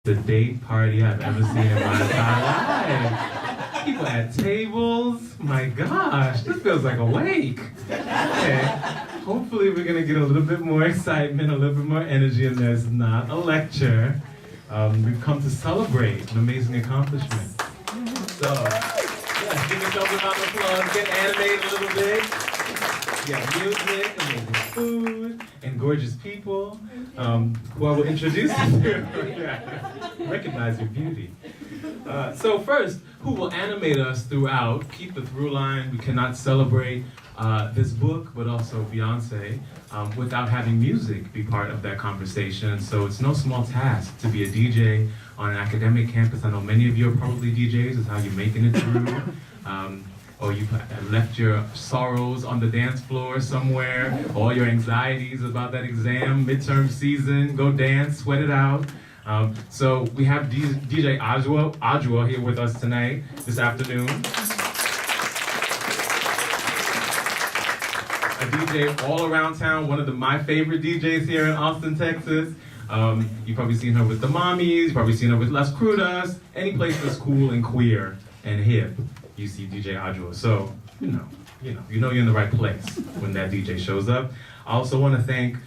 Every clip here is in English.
the date party I've ever seen in my entire life. People at tables. My gosh, this feels like a wake. Okay. Hopefully we're gonna get a little bit more excitement, a little bit more energy, and there's not a lecture. We've come to celebrate an amazing accomplishment. So, yeah, give yourselves a round of applause, get animated a little bit. Yeah, music, amazing food, and gorgeous people who I will introduce you to. Yeah. Recognize your beauty. So first, who will animate us throughout, keep the through line. We cannot celebrate this book, but also Beyoncé, without having music be part of that conversation. So it's no small task to be a DJ on an academic campus. I know many of you are probably DJs, is how you're making it through. Or you left your sorrows on the dance floor somewhere, all your anxieties about that exam, midterm season, go dance, sweat it out. So we have DJ Adwoa here with us tonight, this afternoon. A DJ all around town, one of my favorite DJs here in Austin, Texas. You've probably seen her with the Mommies, you've probably seen her with Las Crudas, any place that's cool and queer and hip. You see DJ Adwoa, so you know you're in the right place when that DJ shows up. I also want to thank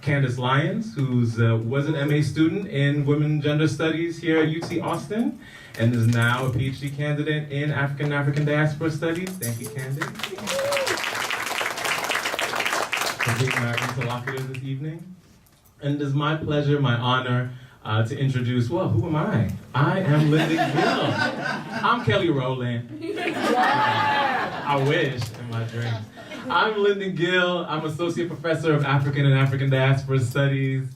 Candace Lyons, who's was an MA student in Women and Gender Studies here at UT Austin, and is now a PhD candidate in African Diaspora Studies. Thank you, Candace, for being our interlocutor this evening. And it is my pleasure, my honor, to introduce, well, who am I? I am Lyndon Gill. I'm Kelly Rowland. I wish in my dreams. I'm Lyndon Gill. I'm Associate Professor of African and African Diaspora Studies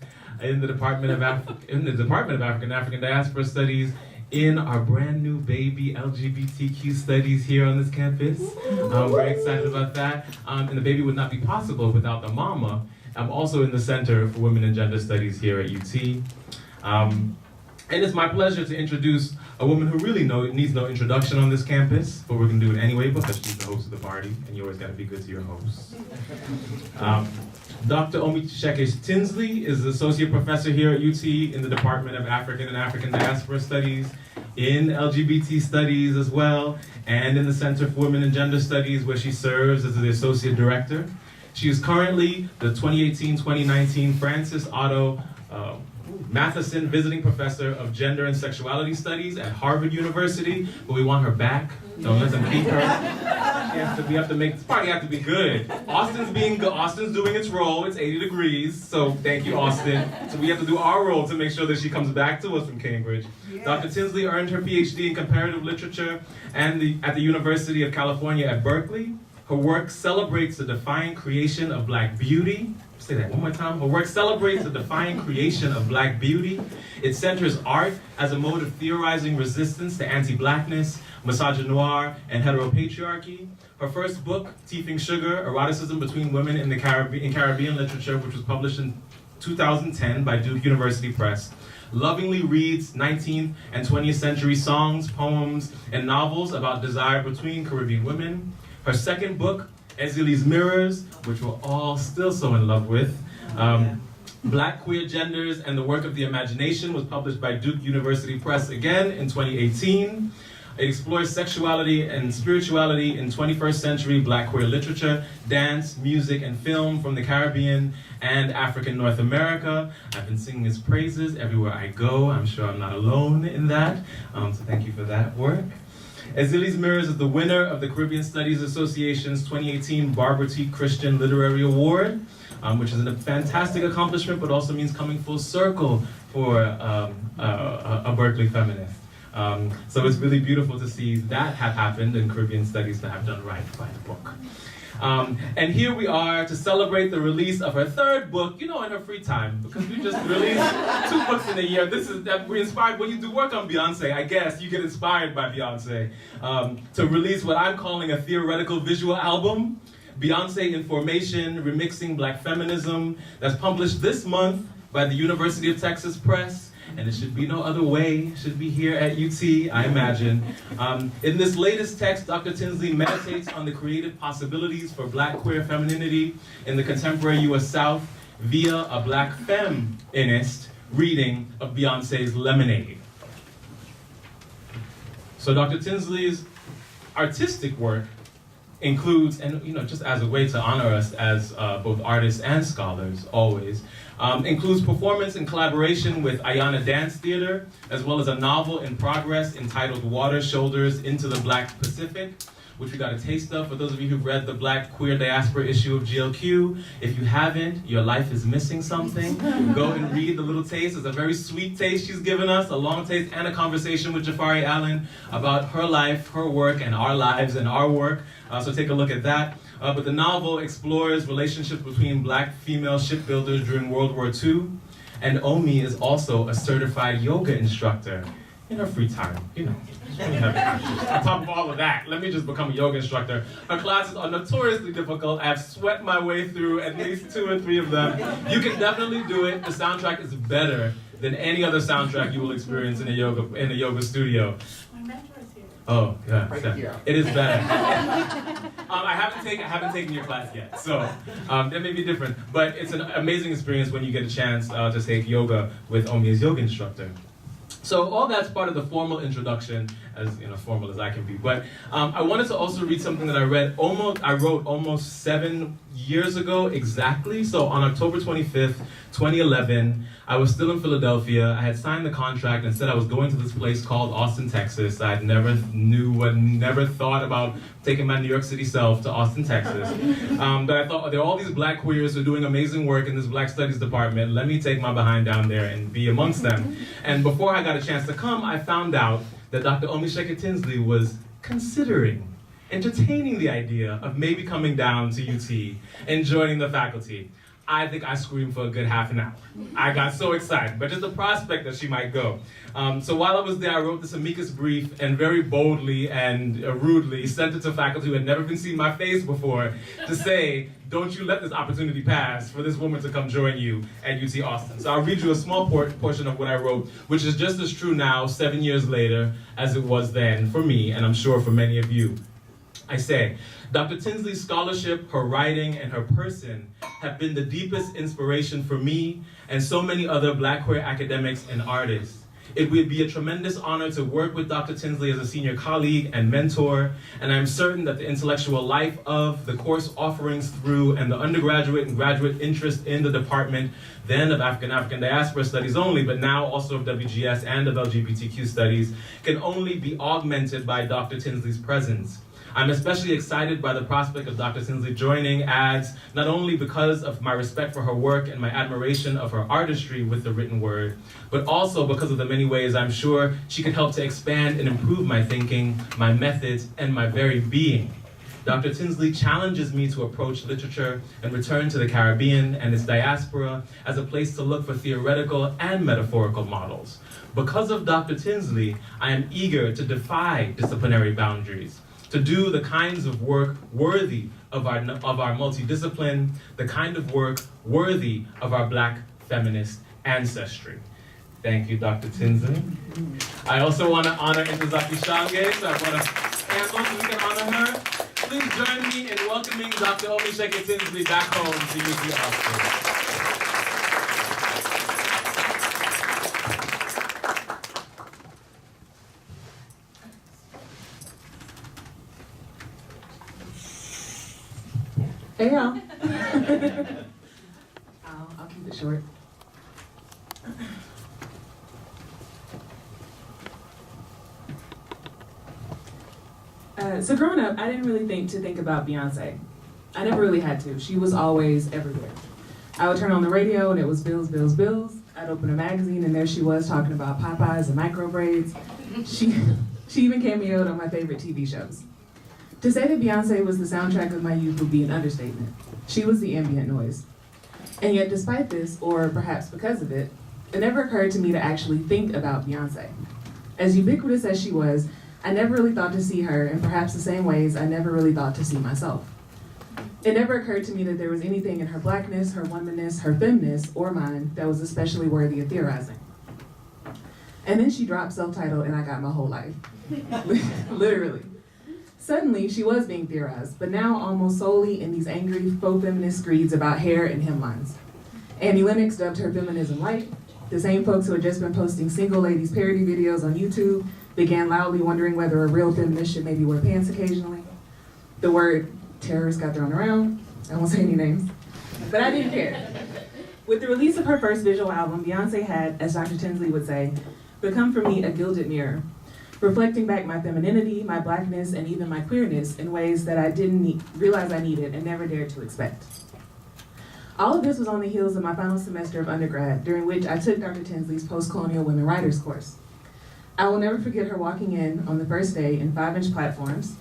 in the Department of African and African Diaspora Studies in our brand new baby LGBTQ studies here on this campus. I'm very excited about that. And the baby would not be possible without the mama. I'm also in the Center for Women and Gender Studies here at UT. And it's my pleasure to introduce a woman who really needs no introduction on this campus, but we're going to do it anyway because she's the host of the party, and you always got to be good to your hosts. Dr. Omise'eke Tinsley is Associate Professor here at UT in the Department of African and African Diaspora Studies, in LGBT Studies as well, and in the Center for Women and Gender Studies, where she serves as the Associate Director. She is currently the 2018-2019 Francis Otto Matheson Visiting Professor of Gender and Sexuality Studies at Harvard University, but we want her back. Don't let them keep her. We have to make this party have to be good. Austin's doing its role. It's 80 degrees, so thank you, Austin. So we have to do our role to make sure that she comes back to us from Cambridge. Yes. Dr. Tinsley earned her PhD in Comparative Literature at the University of California at Berkeley. Her work celebrates the defiant creation of Black beauty. Say that one more time. Her work celebrates the defiant creation of Black beauty. It centers art as a mode of theorizing resistance to anti-Blackness, misogynoir, and heteropatriarchy. Her first book, Teething Sugar, Eroticism Between Women in Caribbean Literature, which was published in 2010 by Duke University Press, lovingly reads 19th and 20th century songs, poems, and novels about desire between Caribbean women. Her second book, Ezeli's Mirrors, which we're all still so in love with, Black Queer Genders and the Work of the Imagination, was published by Duke University Press again in 2018. It explores sexuality and spirituality in 21st century Black queer literature, dance, music, and film from the Caribbean and African North America. I've been singing his praises everywhere I go. I'm sure I'm not alone in that, so thank you for that work. Ezeli's Mirrors is the winner of the Caribbean Studies Association's 2018 Barbara T. Christian Literary Award, which is a fantastic accomplishment, but also means coming full circle for a Berkeley feminist. So it's really beautiful to see that have happened and Caribbean Studies to have done right by the book. And here we are to celebrate the release of her third book, in her free time, because we just released 2 books in a year. This is that we're inspired when you do work on Beyoncé. I guess you get inspired by Beyoncé to release what I'm calling a theoretical visual album, Beyoncé in Formation, Remixing Black Feminism, that's published this month by the University of Texas Press. And it should be no other way. It should be here at UT, I imagine. In this latest text, Dr. Tinsley meditates on the creative possibilities for Black queer femininity in the contemporary U.S. South via a Black feminist reading of Beyoncé's Lemonade. So Dr. Tinsley's artistic work includes, and just as a way to honor us as both artists and scholars, always, includes performance in collaboration with Ayana Dance Theater, as well as a novel in progress entitled Water Shoulders into the Black Pacific, which we got a taste of for those of you who've read the Black Queer Diaspora issue of GLQ. If you haven't, your life is missing something. Go and read the little taste. It's a very sweet taste she's given us, a long taste, and a conversation with Jafari Allen about her life, her work, and our lives and our work. So take a look at that. But the novel explores relationships between Black female shipbuilders during World War II. And Omi is also a certified yoga instructor in her free time, On top of all of that, let me just become a yoga instructor. Her classes are notoriously difficult. I've sweat my way through at least 2 or 3 of them. You can definitely do it. The soundtrack is better than any other soundtrack you will experience in a yoga studio. My mentor is here. Oh, yeah. Right here. It is better. I haven't taken your class yet, so that may be different. But it's an amazing experience when you get a chance to take yoga with Omi's yoga instructor. So all that's part of the formal introduction, as formal as I can be. But I wanted to also read something that I wrote almost 7 years ago exactly. So on October 25th, 2011, I was still in Philadelphia. I had signed the contract and said I was going to this place called Austin, Texas. I had never thought about taking my New York City self to Austin, Texas. But I thought, there are all these Black queers who are doing amazing work in this Black Studies department. Let me take my behind down there and be amongst them. And before I got a chance to come, I found out that Dr. Omise'eke Tinsley was entertaining the idea of maybe coming down to UT and joining the faculty. I think I screamed for a good half an hour. I got so excited, but just the prospect that she might go. So while I was there, I wrote this amicus brief and very boldly and rudely sent it to faculty who had never been seen my face before to say, don't you let this opportunity pass for this woman to come join you at UT Austin. So I'll read you a small portion of what I wrote, which is just as true now, 7 years later, as it was then for me, and I'm sure for many of you. I say, Dr. Tinsley's scholarship, her writing, and her person have been the deepest inspiration for me and so many other Black queer academics and artists. It would be a tremendous honor to work with Dr. Tinsley as a senior colleague and mentor, and I'm certain that the intellectual life of, the course offerings through, and the undergraduate and graduate interest in the department, then of African Diaspora Studies only, but now also of WGS and of LGBTQ Studies, can only be augmented by Dr. Tinsley's presence. I'm especially excited by the prospect of Dr. Tinsley joining ADS, not only because of my respect for her work and my admiration of her artistry with the written word, but also because of the many ways I'm sure she could help to expand and improve my thinking, my methods, and my very being. Dr. Tinsley challenges me to approach literature and return to the Caribbean and its diaspora as a place to look for theoretical and metaphorical models. Because of Dr. Tinsley, I am eager to defy disciplinary boundaries, to do the kinds of work worthy of our multidiscipline, the kind of work worthy of our Black feminist ancestry. Thank you, Dr. Tinsley. I also want to honor Ntozake Shange, so I brought a candle so we can honor her. Please join me in welcoming Dr. Omise'eke Tinsley back home to UT Austin. Hey y'all. I'll keep it short. So growing up, I didn't really think about Beyonce. I never really had to. She was always everywhere. I would turn on the radio and it was Bills, Bills, Bills. I'd open a magazine and there she was talking about Popeyes and micro braids. She even cameoed on my favorite TV shows. To say that Beyonce was the soundtrack of my youth would be an understatement. She was the ambient noise. And yet despite this, or perhaps because of it, it never occurred to me to actually think about Beyonce. As ubiquitous as she was, I never really thought to see her in perhaps the same ways I never really thought to see myself. It never occurred to me that there was anything in her Blackness, her womanness, her femness, or mine that was especially worthy of theorizing. And then she dropped self-titled and I got my whole life. Literally. Suddenly, she was being theorized, but now almost solely in these angry faux feminist screeds about hair and hemlines. Annie Lennox dubbed her feminism light. The same folks who had just been posting single ladies parody videos on YouTube began loudly wondering whether a real feminist should maybe wear pants occasionally. The word terrorist got thrown around. I won't say any names, but I didn't care. With the release of her first visual album, Beyoncé had, as Dr. Tinsley would say, become for me a gilded mirror, reflecting back my femininity, my blackness, and even my queerness in ways that I didn't realize I needed and never dared to expect. All of this was on the heels of my final semester of undergrad, during which I took Dr. Tinsley's Post-Colonial Women Writers course. I will never forget her walking in on the first day in 5-inch platforms,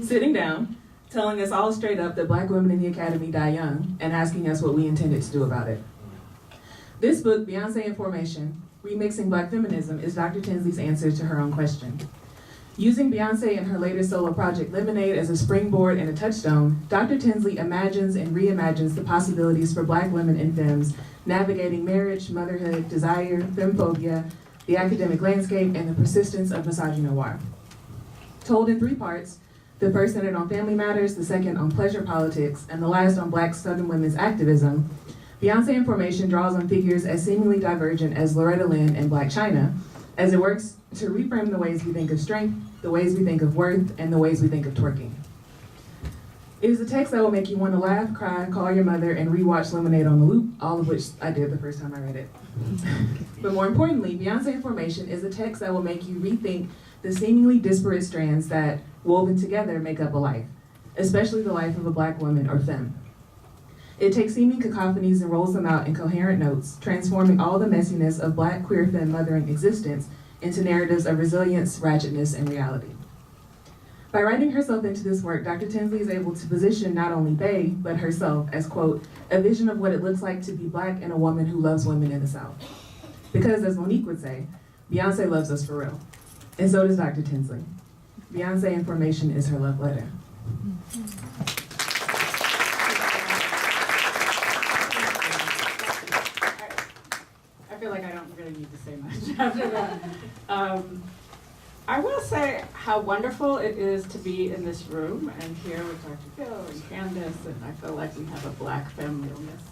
sitting down, telling us all straight up that Black women in the academy die young, and asking us what we intended to do about it. This book, Beyoncé in Formation, Remixing Black Feminism, is Dr. Tinsley's answer to her own question. Using Beyoncé and her later solo project Lemonade as a springboard and a touchstone, Dr. Tinsley imagines and reimagines the possibilities for Black women in femmes navigating marriage, motherhood, desire, femmepobia, the academic landscape, and the persistence of misogynoir. Told in 3 parts, the first centered on family matters, the second on pleasure politics, and the last on Black Southern women's activism, Beyoncé in Formation draws on figures as seemingly divergent as Loretta Lynn and Blac Chyna, as it works to reframe the ways we think of strength, the ways we think of worth, and the ways we think of twerking. It is a text that will make you want to laugh, cry, call your mother, and rewatch Lemonade on the loop, all of which I did the first time I read it. But more importantly, Beyoncé in Formation is a text that will make you rethink the seemingly disparate strands that, woven together, make up a life, especially the life of a Black woman or femme. It takes seeming cacophonies and rolls them out in coherent notes, transforming all the messiness of Black queer femme mothering existence into narratives of resilience, ratchetness, and reality. By writing herself into this work, Dr. Tinsley is able to position not only Bey, but herself as, quote, a vision of what it looks like to be Black and a woman who loves women in the South. Because, as Monique would say, Beyoncé loves us for real. And so does Dr. Tinsley. Beyoncé in Formation is her love letter. I feel like I don't really need to say much after that. I will say how wonderful it is to be in this room and here with Dr. Phil and Candace, and I feel like we have a Black femininist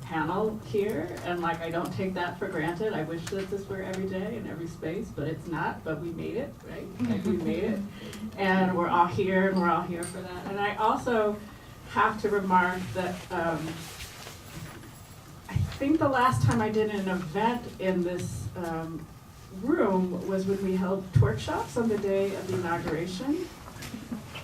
panel here, and like I don't take that for granted. I wish that this were every day in every space, but it's not, but we made it, right? Like we made it, and we're all here, and we're all here for that. And I also have to remark that I think the last time I did an event in this room was when we held twerk shops on the day of the inauguration.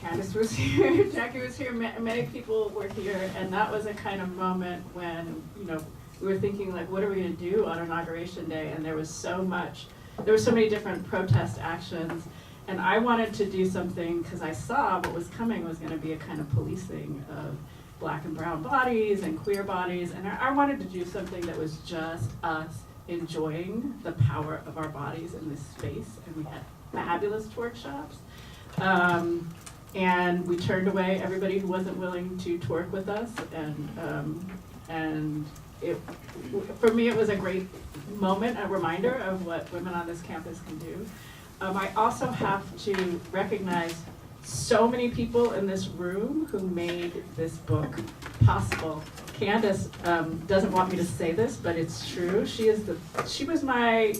Candace was here, Jackie was here, many people were here, and that was a kind of moment when, you know, we were thinking like, what are we gonna do on inauguration day? And there were so many different protest actions, and I wanted to do something because I saw what was coming was gonna be a kind of policing of Black and brown bodies and queer bodies, and I wanted to do something that was just us enjoying the power of our bodies in this space, and we had fabulous twerk shops. And we turned away everybody who wasn't willing to twerk with us, and for me it was a great moment, a reminder of what women on this campus can do. I also have to recognize so many people in this room who made this book possible. Candace doesn't want me to say this, but it's true. She was my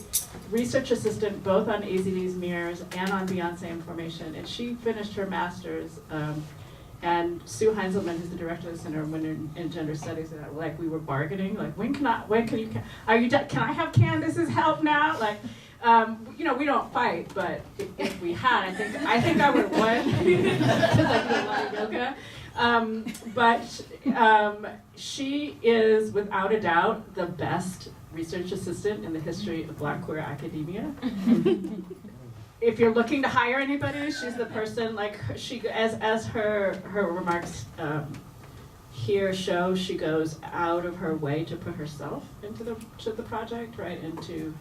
research assistant both on AZD's Mirrors and on Beyoncé in Formation, and she finished her master's. And Sue Heinzelman, who's the director of the Center of Women in Gender Studies, and like we were bargaining, like can I have Candace's help now? Like, you know, we don't fight, but if we had, I think I would have won because I do a lot of yoga. But she is, without a doubt, the best research assistant in the history of Black queer academia. If you're looking to hire anybody, she's the person. Like she, as her remarks here show, she goes out of her way to put herself into the project, right, and to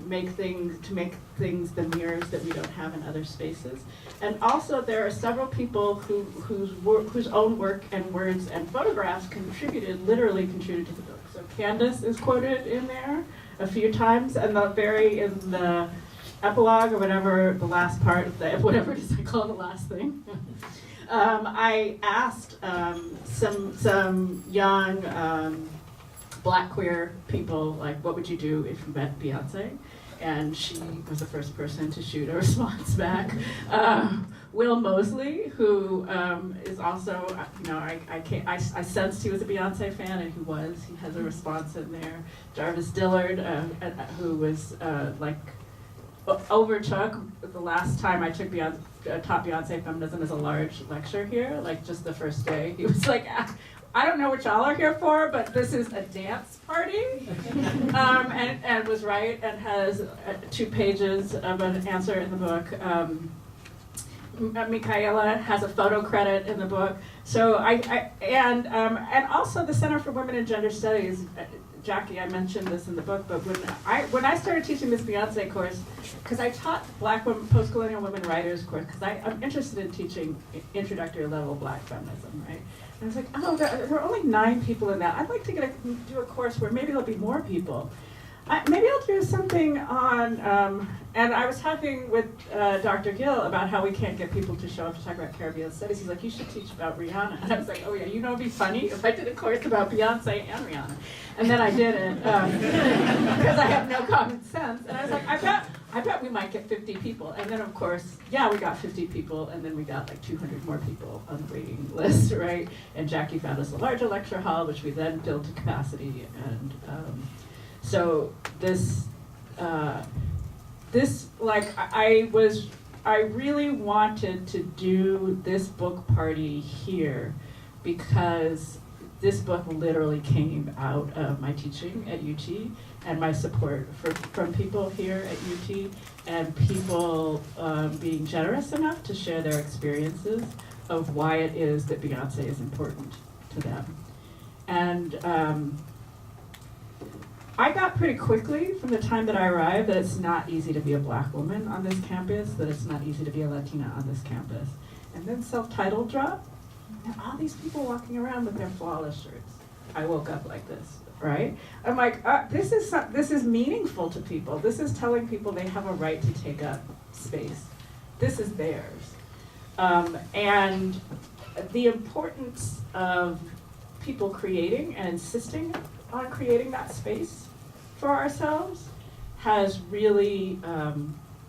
make things the mirrors that we don't have in other spaces. And also there are several people whose own work and words and photographs literally contributed to the book. So Candace is quoted in there a few times, and in the epilogue or whatever, the last part of whatever it is I call the last thing. I asked some young Black queer people, like, what would you do if you met Beyonce? And she was the first person to shoot a response back. Will Mosley, who is also, I sensed he was a Beyonce fan, and he was. He has a response in there. Jarvis Dillard, who was overtook the last time I took taught Beyonce feminism as a large lecture here, like just the first day. He was like, I don't know what y'all are here for, but this is a dance party. And was right, and has 2 pages of an answer in the book. Michaela has a photo credit in the book. So and also the Center for Women and Gender Studies. Jackie, I mentioned this in the book, but when I started teaching this Beyonce course, because I taught Black women, post-colonial women writers course, because I'm interested in teaching introductory level Black feminism, right? And I was like, oh, there are only 9 people in that. I'd like to do a course where maybe there'll be more people. Maybe I'll do something on, and I was talking with Dr. Gill about how we can't get people to show up to talk about Caribbean studies. He's like, you should teach about Rihanna. And I was like, oh yeah, you know it'd be funny if I did a course about Beyonce and Rihanna. And then I didn't, because I have no common sense. And I was like, I bet we might get 50 people. And then of course, yeah, we got 50 people, and then we got like 200 more people on the waiting list, right? And Jackie found us a larger lecture hall, which we then filled to capacity. And so I really wanted to do this book party here because this book literally came out of my teaching at UT and my support from people here at UT, and people being generous enough to share their experiences of why it is that Beyonce is important to them. And I got pretty quickly from the time that I arrived that it's not easy to be a Black woman on this campus, that it's not easy to be a Latina on this campus. And then self-titled dropped, and all these people walking around with their flawless shirts. I woke up like this, right? I'm like, this is meaningful to people. This is telling people they have a right to take up space. This is theirs. And the importance of people creating and insisting on creating that space for ourselves has really,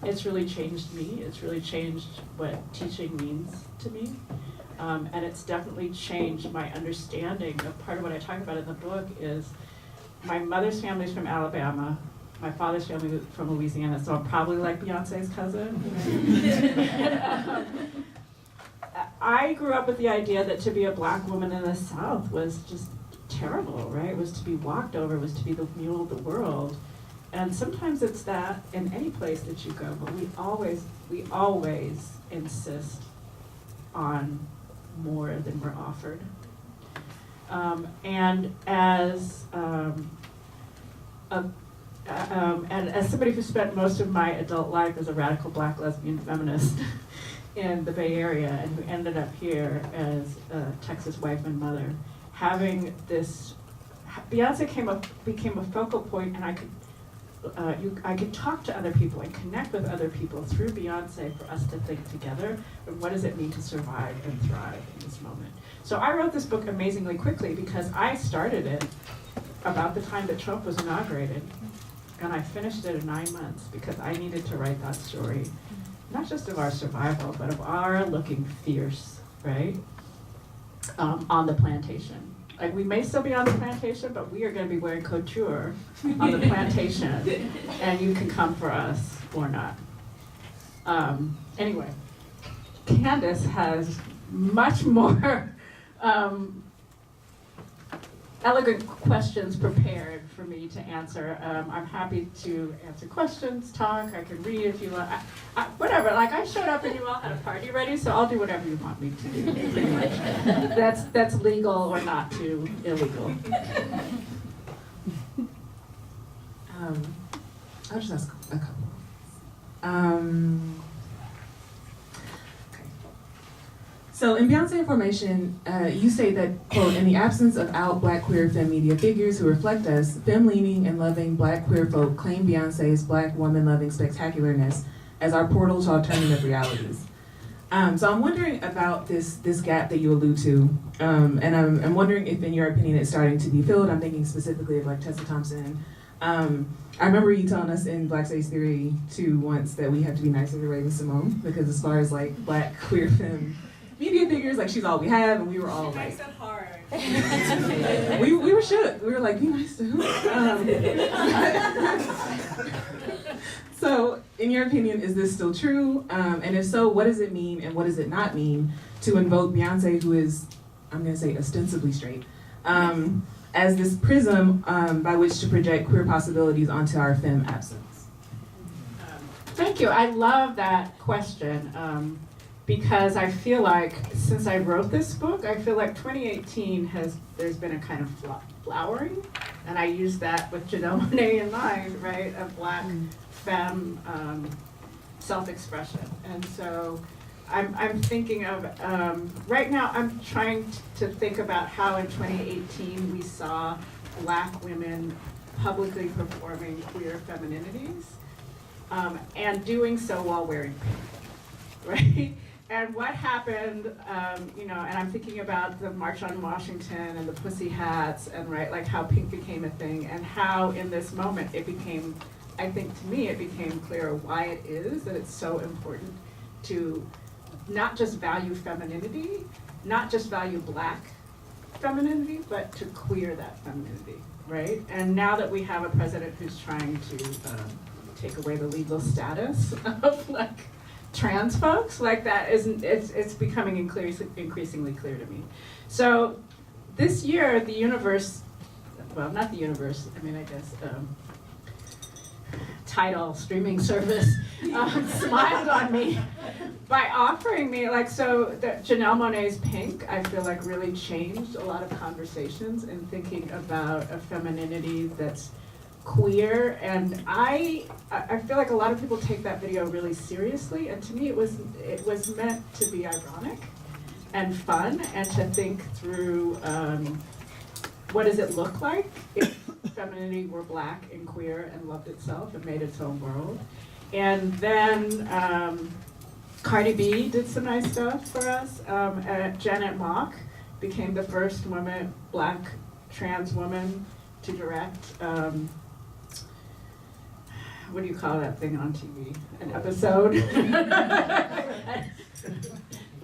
it's really changed me. It's really changed what teaching means to me. And it's definitely changed my understanding of part of what I talk about in the book is my mother's family is from Alabama, my father's family is from Louisiana, so I'm probably like Beyonce's cousin. I grew up with the idea that to be a Black woman in the South was just terrible, right? Was to be walked over, was to be the mule of the world. And sometimes it's that in any place that you go, but we always insist on more than we're offered. And as somebody who spent most of my adult life as a radical Black lesbian feminist in the Bay Area, and who ended up here as a Texas wife and mother, having this, Beyonce became a focal point, and I could talk to other people and connect with other people through Beyonce for us to think together, and what does it mean to survive and thrive in this moment. So I wrote this book amazingly quickly because I started it about the time that Trump was inaugurated, and I finished it in 9 months because I needed to write that story, not just of our survival, but of our looking fierce, right, on the plantation. Like, we may still be on the plantation, but we are going to be wearing couture on the plantation, and you can come for us or not. Anyway, Candace has much more elegant questions prepared for me to answer. I'm happy to answer questions, talk, I can read if you want. Whatever, like I showed up and you all had a party ready, so I'll do whatever you want me to do, pretty much. That's legal or not too illegal. I'll just ask a couple. So in Beyonce Information, you say that, quote, in the absence of out Black queer femme media figures who reflect us, femme-leaning and loving Black queer folk claim Beyonce's Black woman-loving spectacularness as our portal to alternative realities. So I'm wondering about this gap that you allude to, and I'm wondering if, in your opinion, it's starting to be filled. I'm thinking specifically of like Tessa Thompson. I remember you telling us in Black Space Theory 2 once that we have to be nicer to Raven Simone, because as far as like Black queer femme media figures, like she's all we have, and we were all like, hard. we were shook. We were like, be nice to who? So, in your opinion, is this still true? And if so, what does it mean and what does it not mean to invoke Beyoncé, who is, I'm gonna say, ostensibly straight, as this prism by which to project queer possibilities onto our femme absence? Thank you. I love that question because I feel like since I wrote this book, I feel like 2018 there's been a kind of flowering, and I use that with Janelle Monáe in mind, right? Of Black femme self-expression, and so I'm thinking of right now. I'm trying to think about how in 2018 we saw Black women publicly performing queer femininities, and doing so while wearing pink, right? And what happened, and I'm thinking about the March on Washington and the Pussy Hats, and right, like how pink became a thing, and how in this moment it became, I think to me, it became clear why it is that it's so important to not just value femininity, not just value Black femininity, but to queer that femininity, right? And now that we have a president who's trying to take away the legal status of like trans folks, like that isn't, it's becoming increasingly clear to me. So this year, the universe, well, not the universe, I mean, I guess, Tidal streaming service smiled on me by offering me, like, so Janelle Monáe's Pink, I feel like really changed a lot of conversations in thinking about a femininity that's queer, and I feel like a lot of people take that video really seriously, and to me it was meant to be ironic and fun, and to think through what does it look like if femininity were Black and queer and loved itself and made its own world. And then Cardi B did some nice stuff for us. Janet Mock became the first woman, Black trans woman, to direct what do you call that thing on TV? An episode?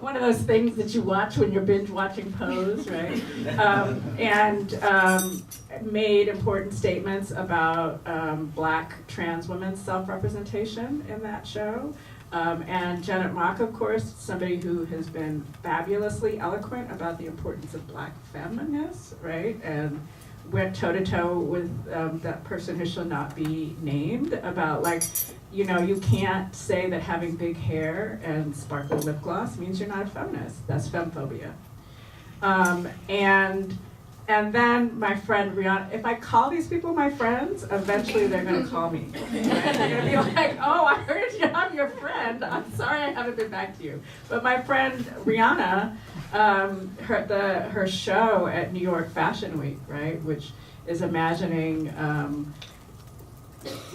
One of those things that you watch when you're binge watching Pose, right? And made important statements about Black trans women's self-representation in that show. And Janet Mock, of course, somebody who has been fabulously eloquent about the importance of Black feminists, right? And went toe-to-toe with that person who shall not be named about, like, you know, you can't say that having big hair and sparkly lip gloss means you're not a feminist. That's Femmepobia. And then my friend Rihanna, if I call these people my friends, eventually they're gonna call me. Right? They're gonna be like, oh, I heard I'm your friend. I'm sorry I haven't been back to you. But my friend Rihanna, her show at New York Fashion Week, right, which is imagining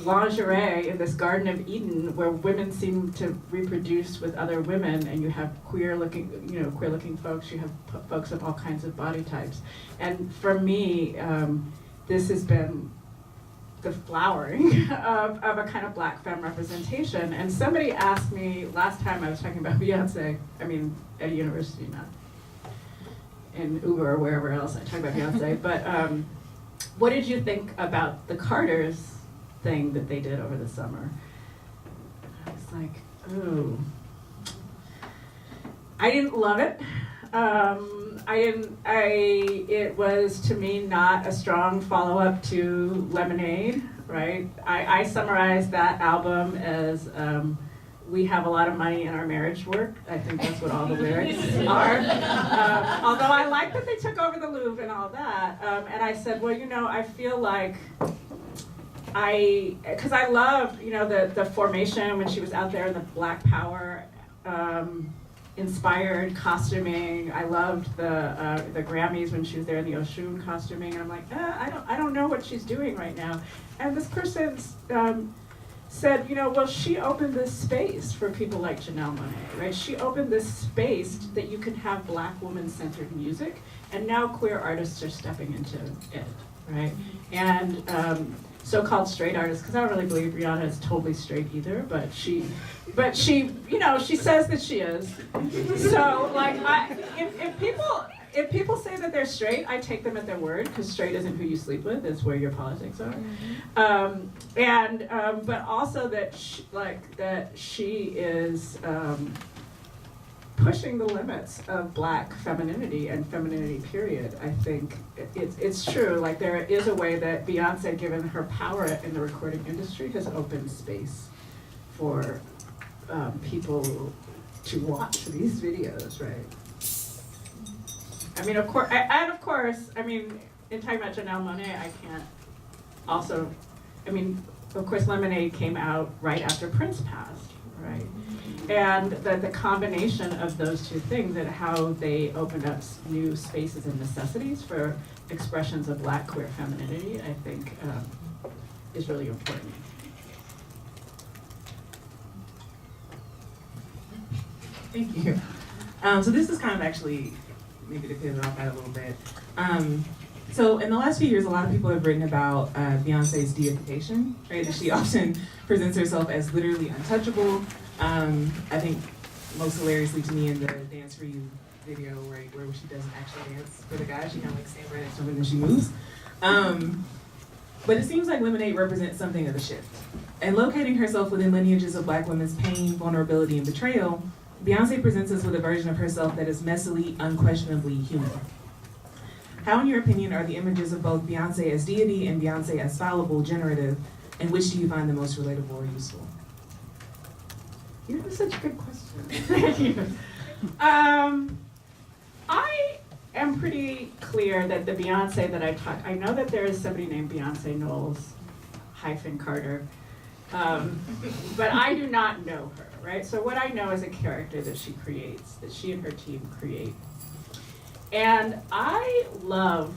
lingerie in this Garden of Eden where women seem to reproduce with other women, and you have queer-looking folks, you have folks of all kinds of body types. And for me, this has been the flowering of a kind of Black femme representation. And somebody asked me last time I was talking about Beyonce, I mean, at a university, not in Uber or wherever else I talk about Beyonce, but what did you think about the Carters thing that they did over the summer? I was like, oh, I didn't love it. It was, to me, not a strong follow-up to Lemonade, right? I summarized that album as we have a lot of money in our marriage work. I think that's what all the lyrics are. Although I like that they took over the Louvre and all that. And I said, well, you know, I feel like because I love, you know, the formation when she was out there in the Black Power inspired costuming. I loved the Grammys when she was there in the Oshun costuming. And I'm like, I don't know what she's doing right now. And this person said, you know, well, she opened this space for people like Janelle Monáe, right? She opened this space that you could have Black woman-centered music, and now queer artists are stepping into it, right? And so-called straight artists, because I don't really believe Rihanna is totally straight either, but she, you know, she says that she is. So, like, if people say that they're straight, I take them at their word, because straight isn't who you sleep with, it's where your politics are. But also that she is pushing the limits of Black femininity and femininity period. I think it's true, like there is a way that Beyoncé, given her power in the recording industry, has opened space for people to watch these videos, right? I mean, of course, I mean, in talking about Janelle Monáe, I can't also, I mean, of course, Lemonade came out right after Prince passed, right? And the combination of those two things and how they opened up new spaces and necessities for expressions of Black queer femininity, I think, is really important. Thank you. So this is kind of actually, maybe to pivot off that a little bit. So in the last few years, a lot of people have written about Beyoncé's deification, right? That she often presents herself as literally untouchable. I think most hilariously to me in the Dance For You video, right, where she doesn't actually dance for the guy, she kind of like stands right next to him and then she moves. But it seems like Lemonade represents something of a shift. And locating herself within lineages of Black women's pain, vulnerability, and betrayal, Beyoncé presents us with a version of herself that is messily, unquestionably human. How, in your opinion, are the images of both Beyoncé as deity and Beyoncé as fallible generative, and which do you find the most relatable or useful? You have such a good question. Thank you. I am pretty clear that the Beyoncé that I know that there is somebody named Beyoncé Knowles -Carter, but I do not know her, right? So what I know is a character that she creates, that she and her team create. And I love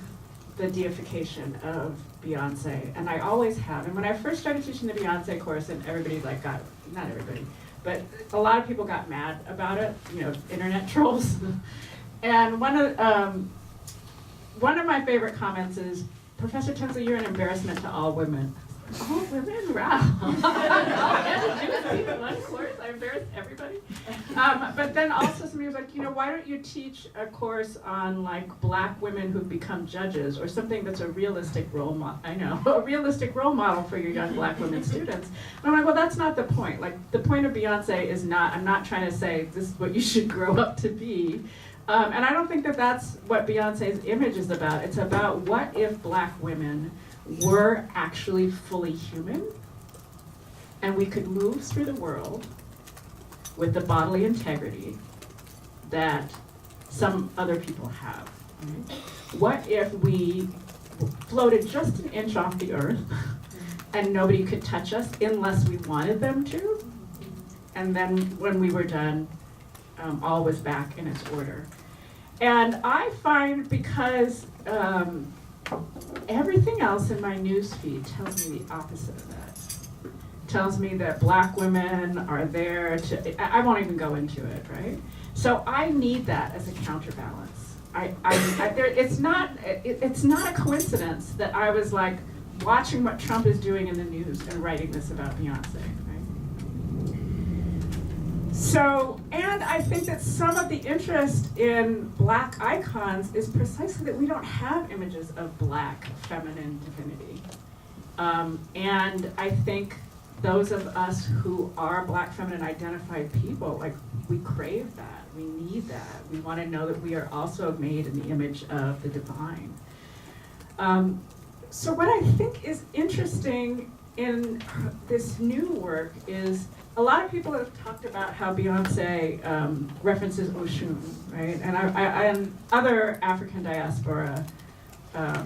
the deification of Beyoncé, and I always have. And when I first started teaching the Beyoncé course, and everybody like got, not everybody, but a lot of people got mad about it, you know, internet trolls. And one of my favorite comments is, Professor Tinsley, you're an embarrassment to all women. All women? Wow. One course, I embarrassed everybody. But then also somebody was like, you know, why don't you teach a course on like Black women who've become judges, or something that's a realistic role model, I know, a realistic role model for your young Black women students. And I'm like, well, that's not the point. Like, the point of Beyoncé is not, I'm not trying to say this is what you should grow up to be. And I don't think that that's what Beyoncé's image is about. It's about what if Black women were actually fully human, and we could move through the world with the bodily integrity that some other people have. Right? What if we floated just an inch off the earth and nobody could touch us unless we wanted them to? And then when we were done, all was back in its order. And I find, because everything else in my newsfeed tells me the opposite of that. Tells me that Black women are there to, I won't even go into it, right? So I need that as a counterbalance. It's not a coincidence that I was like watching what Trump is doing in the news and writing this about Beyoncé, right? So, and I think that some of the interest in Black icons is precisely that we don't have images of Black feminine divinity. And I think those of us who are Black feminine identified people, like, we crave that, we need that. We want to know that we are also made in the image of the divine. So what I think is interesting in this new work is a lot of people have talked about how Beyoncé references Oshun, right? And and other African diaspora, I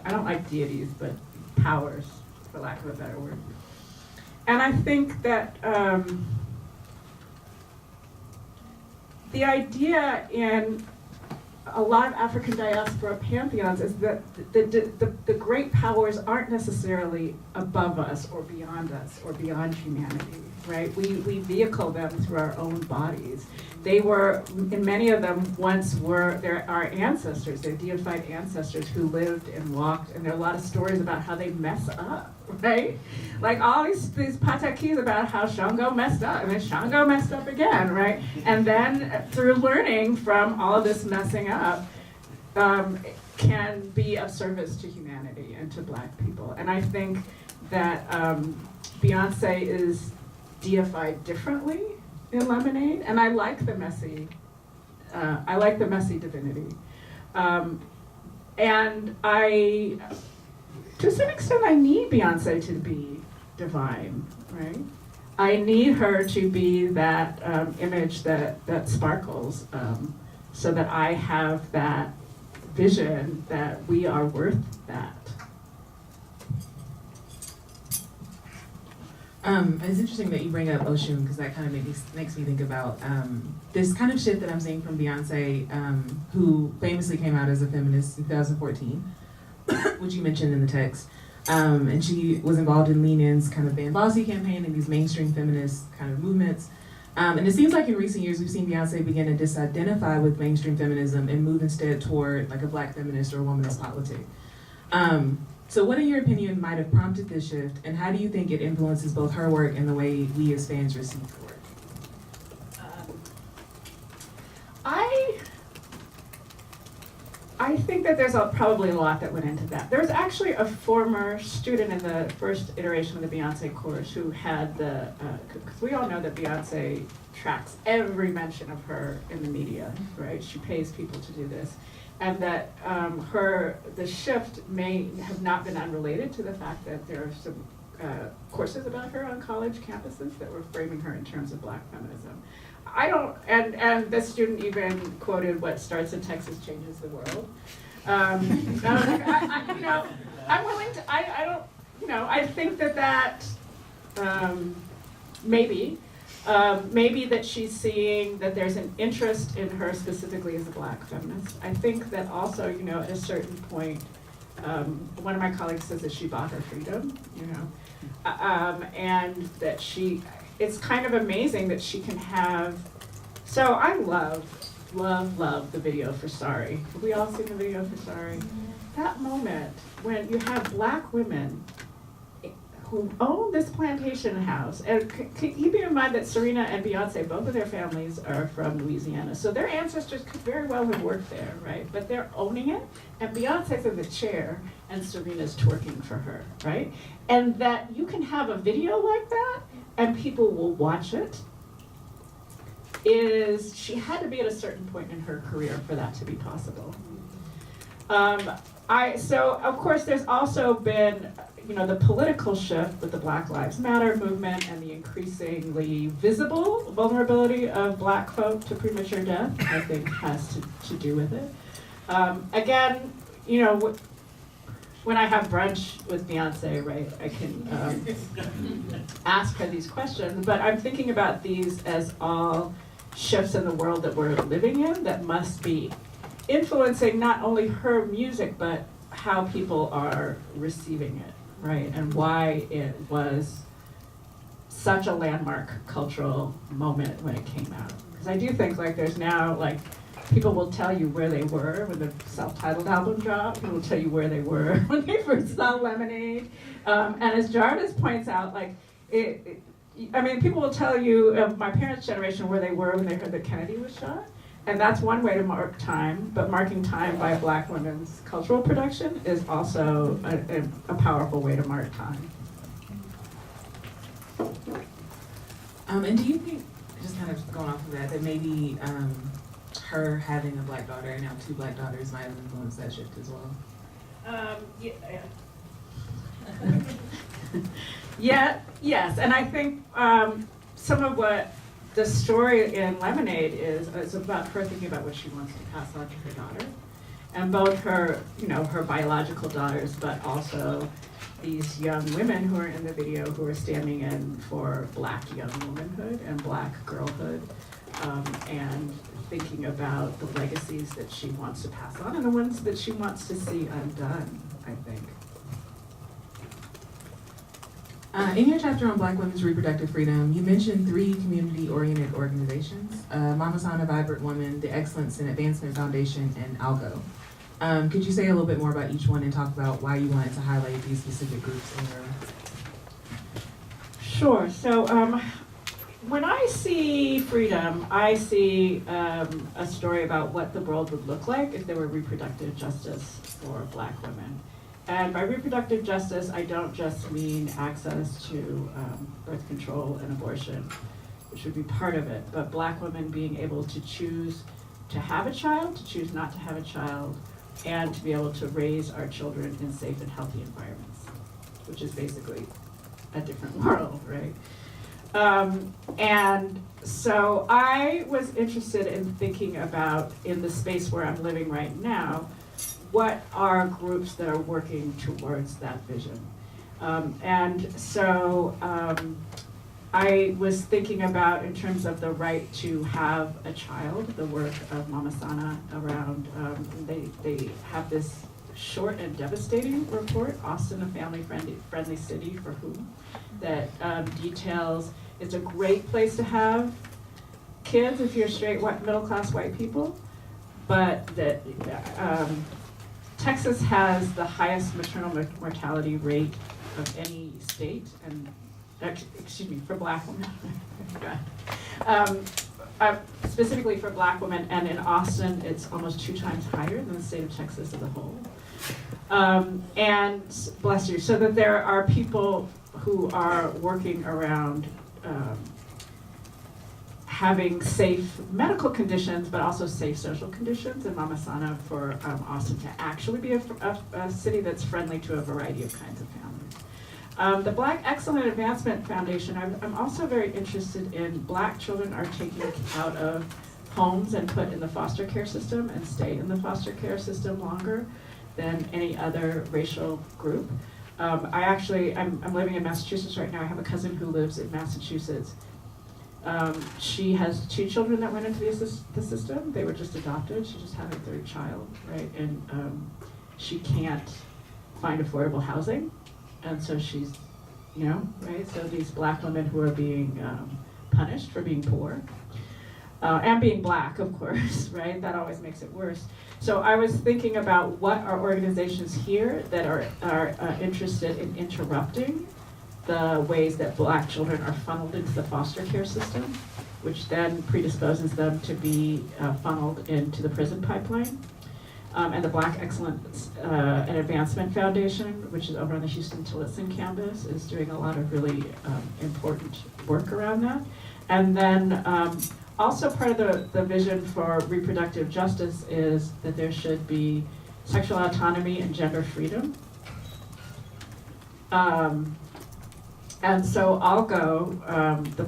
don't like deities, but powers, for lack of a better word. And I think that the idea in a lot of African diaspora pantheons is that the great powers aren't necessarily above us or beyond humanity, right? We vehicle them through our own bodies. They were, and many of them once were our ancestors, their deified ancestors who lived and walked, and there are a lot of stories about how they mess up, right? Like all these patakis about how Shango messed up, and then Shango messed up again, right? And then through learning from all of this messing up, can be of service to humanity and to Black people. And I think that Beyoncé is deified differently in Lemonade, and I like the messy divinity. And to some extent, I need Beyoncé to be divine, right? I need her to be that image that sparkles, so that I have that vision that we are worth that. It's interesting that you bring up Oshun, because that kind of makes me think about this kind of shift that I'm seeing from Beyoncé, who famously came out as a feminist in 2014, which you mentioned in the text. And she was involved in Lean In's kind of Ban Bossy campaign and these mainstream feminist kind of movements. And it seems like in recent years we've seen Beyoncé begin to disidentify with mainstream feminism and move instead toward like a Black feminist or a womanist politic. So what, in your opinion, might have prompted this shift, and how do you think it influences both her work and the way we as fans receive her work? I think that there's probably a lot that went into that. There was actually a former student in the first iteration of the Beyoncé course who had because we all know that Beyoncé tracks every mention of her in the media, right? She pays people to do this. And that the shift may have not been unrelated to the fact that there are some courses about her on college campuses that were framing her in terms of Black feminism. And this student even quoted, "What starts in Texas changes the world." I'm willing to, I think that maybe that she's seeing that there's an interest in her specifically as a Black feminist. I think that also, at a certain point, one of my colleagues says that she bought her freedom, and that it's kind of amazing that she can have, so I love the video for Sorry. Have we all seen the video for Sorry? That moment when you have Black women who own this plantation house, and keep in mind that Serena and Beyoncé, both of their families are from Louisiana, so their ancestors could very well have worked there, right? But they're owning it, and Beyonce's in the chair, and Serena's twerking for her, right? And that you can have a video like that, and people will watch it, she had to be at a certain point in her career for that to be possible. So of course there's also been, the political shift with the Black Lives Matter movement and the increasingly visible vulnerability of Black folk to premature death, I think has to do with it. Again, when I have brunch with Beyoncé, right, I can ask her these questions, but I'm thinking about these as all shifts in the world that we're living in that must be influencing not only her music, but how people are receiving it, right? And why it was such a landmark cultural moment when it came out. Because I do think there's now people will tell you where they were when the self-titled album dropped. People will tell you where they were when they first saw Lemonade. And as Jarvis points out, people will tell you of my parents' generation where they were when they heard that Kennedy was shot. And that's one way to mark time, but marking time by Black women's cultural production is also a powerful way to mark time. And do you think, just kind of going off of that maybe her having a Black daughter and now 2 Black daughters might have influenced that shift as well? Yes, and I think some of what the story in Lemonade is about her thinking about what she wants to pass on to her daughter, and both her, her biological daughters, but also these young women who are in the video who are standing in for Black young womanhood and Black girlhood, and thinking about the legacies that she wants to pass on and the ones that she wants to see undone, I think. In your chapter on Black women's reproductive freedom, you mentioned 3 community-oriented organizations, Mama Sana, Vibrant Woman, the Excellence in Advancement Foundation, and ALGO. Could you say a little bit more about each one and talk about why you wanted to highlight these specific groups in your... Sure. So when I see freedom, I see a story about what the world would look like if there were reproductive justice for Black women. And by reproductive justice, I don't just mean access to birth control and abortion, which would be part of it, but Black women being able to choose to have a child, to choose not to have a child, and to be able to raise our children in safe and healthy environments, which is basically a different world, right? And so I was interested in thinking about, in the space where I'm living right now, what are groups that are working towards that vision? And so I was thinking about, in terms of the right to have a child, the work of Mama Sana around, they have this short and devastating report, Austin, a family-friendly city for whom, that details it's a great place to have kids if you're straight, middle-class white people, but that Texas has the highest maternal mortality rate of any state, and excuse me, for Black women. Specifically for Black women, and in Austin, it's almost 2 times higher than the state of Texas as a whole. And bless you, so that there are people who are working around having safe medical conditions, but also safe social conditions, and Mama Sana for Austin to actually be a city that's friendly to a variety of kinds of families. The Black Excellent Advancement Foundation, I'm also very interested in Black children are taken out of homes and put in the foster care system and stay in the foster care system longer than any other racial group. I'm living in Massachusetts right now. I have a cousin who lives in Massachusetts. She has 2 children that went into the system. They were just adopted. She just had her 3rd child, right? And she can't find affordable housing. And so she's, right? So these Black women who are being punished for being poor. And being Black, of course, right? That always makes it worse. So I was thinking about what are organizations here that are interested in interrupting the ways that Black children are funneled into the foster care system, which then predisposes them to be funneled into the prison pipeline. And the Black Excellence and Advancement Foundation, which is over on the Houston-Tillotson campus, is doing a lot of really important work around that. And then also part of the vision for reproductive justice is that there should be sexual autonomy and gender freedom. And so ALGO, the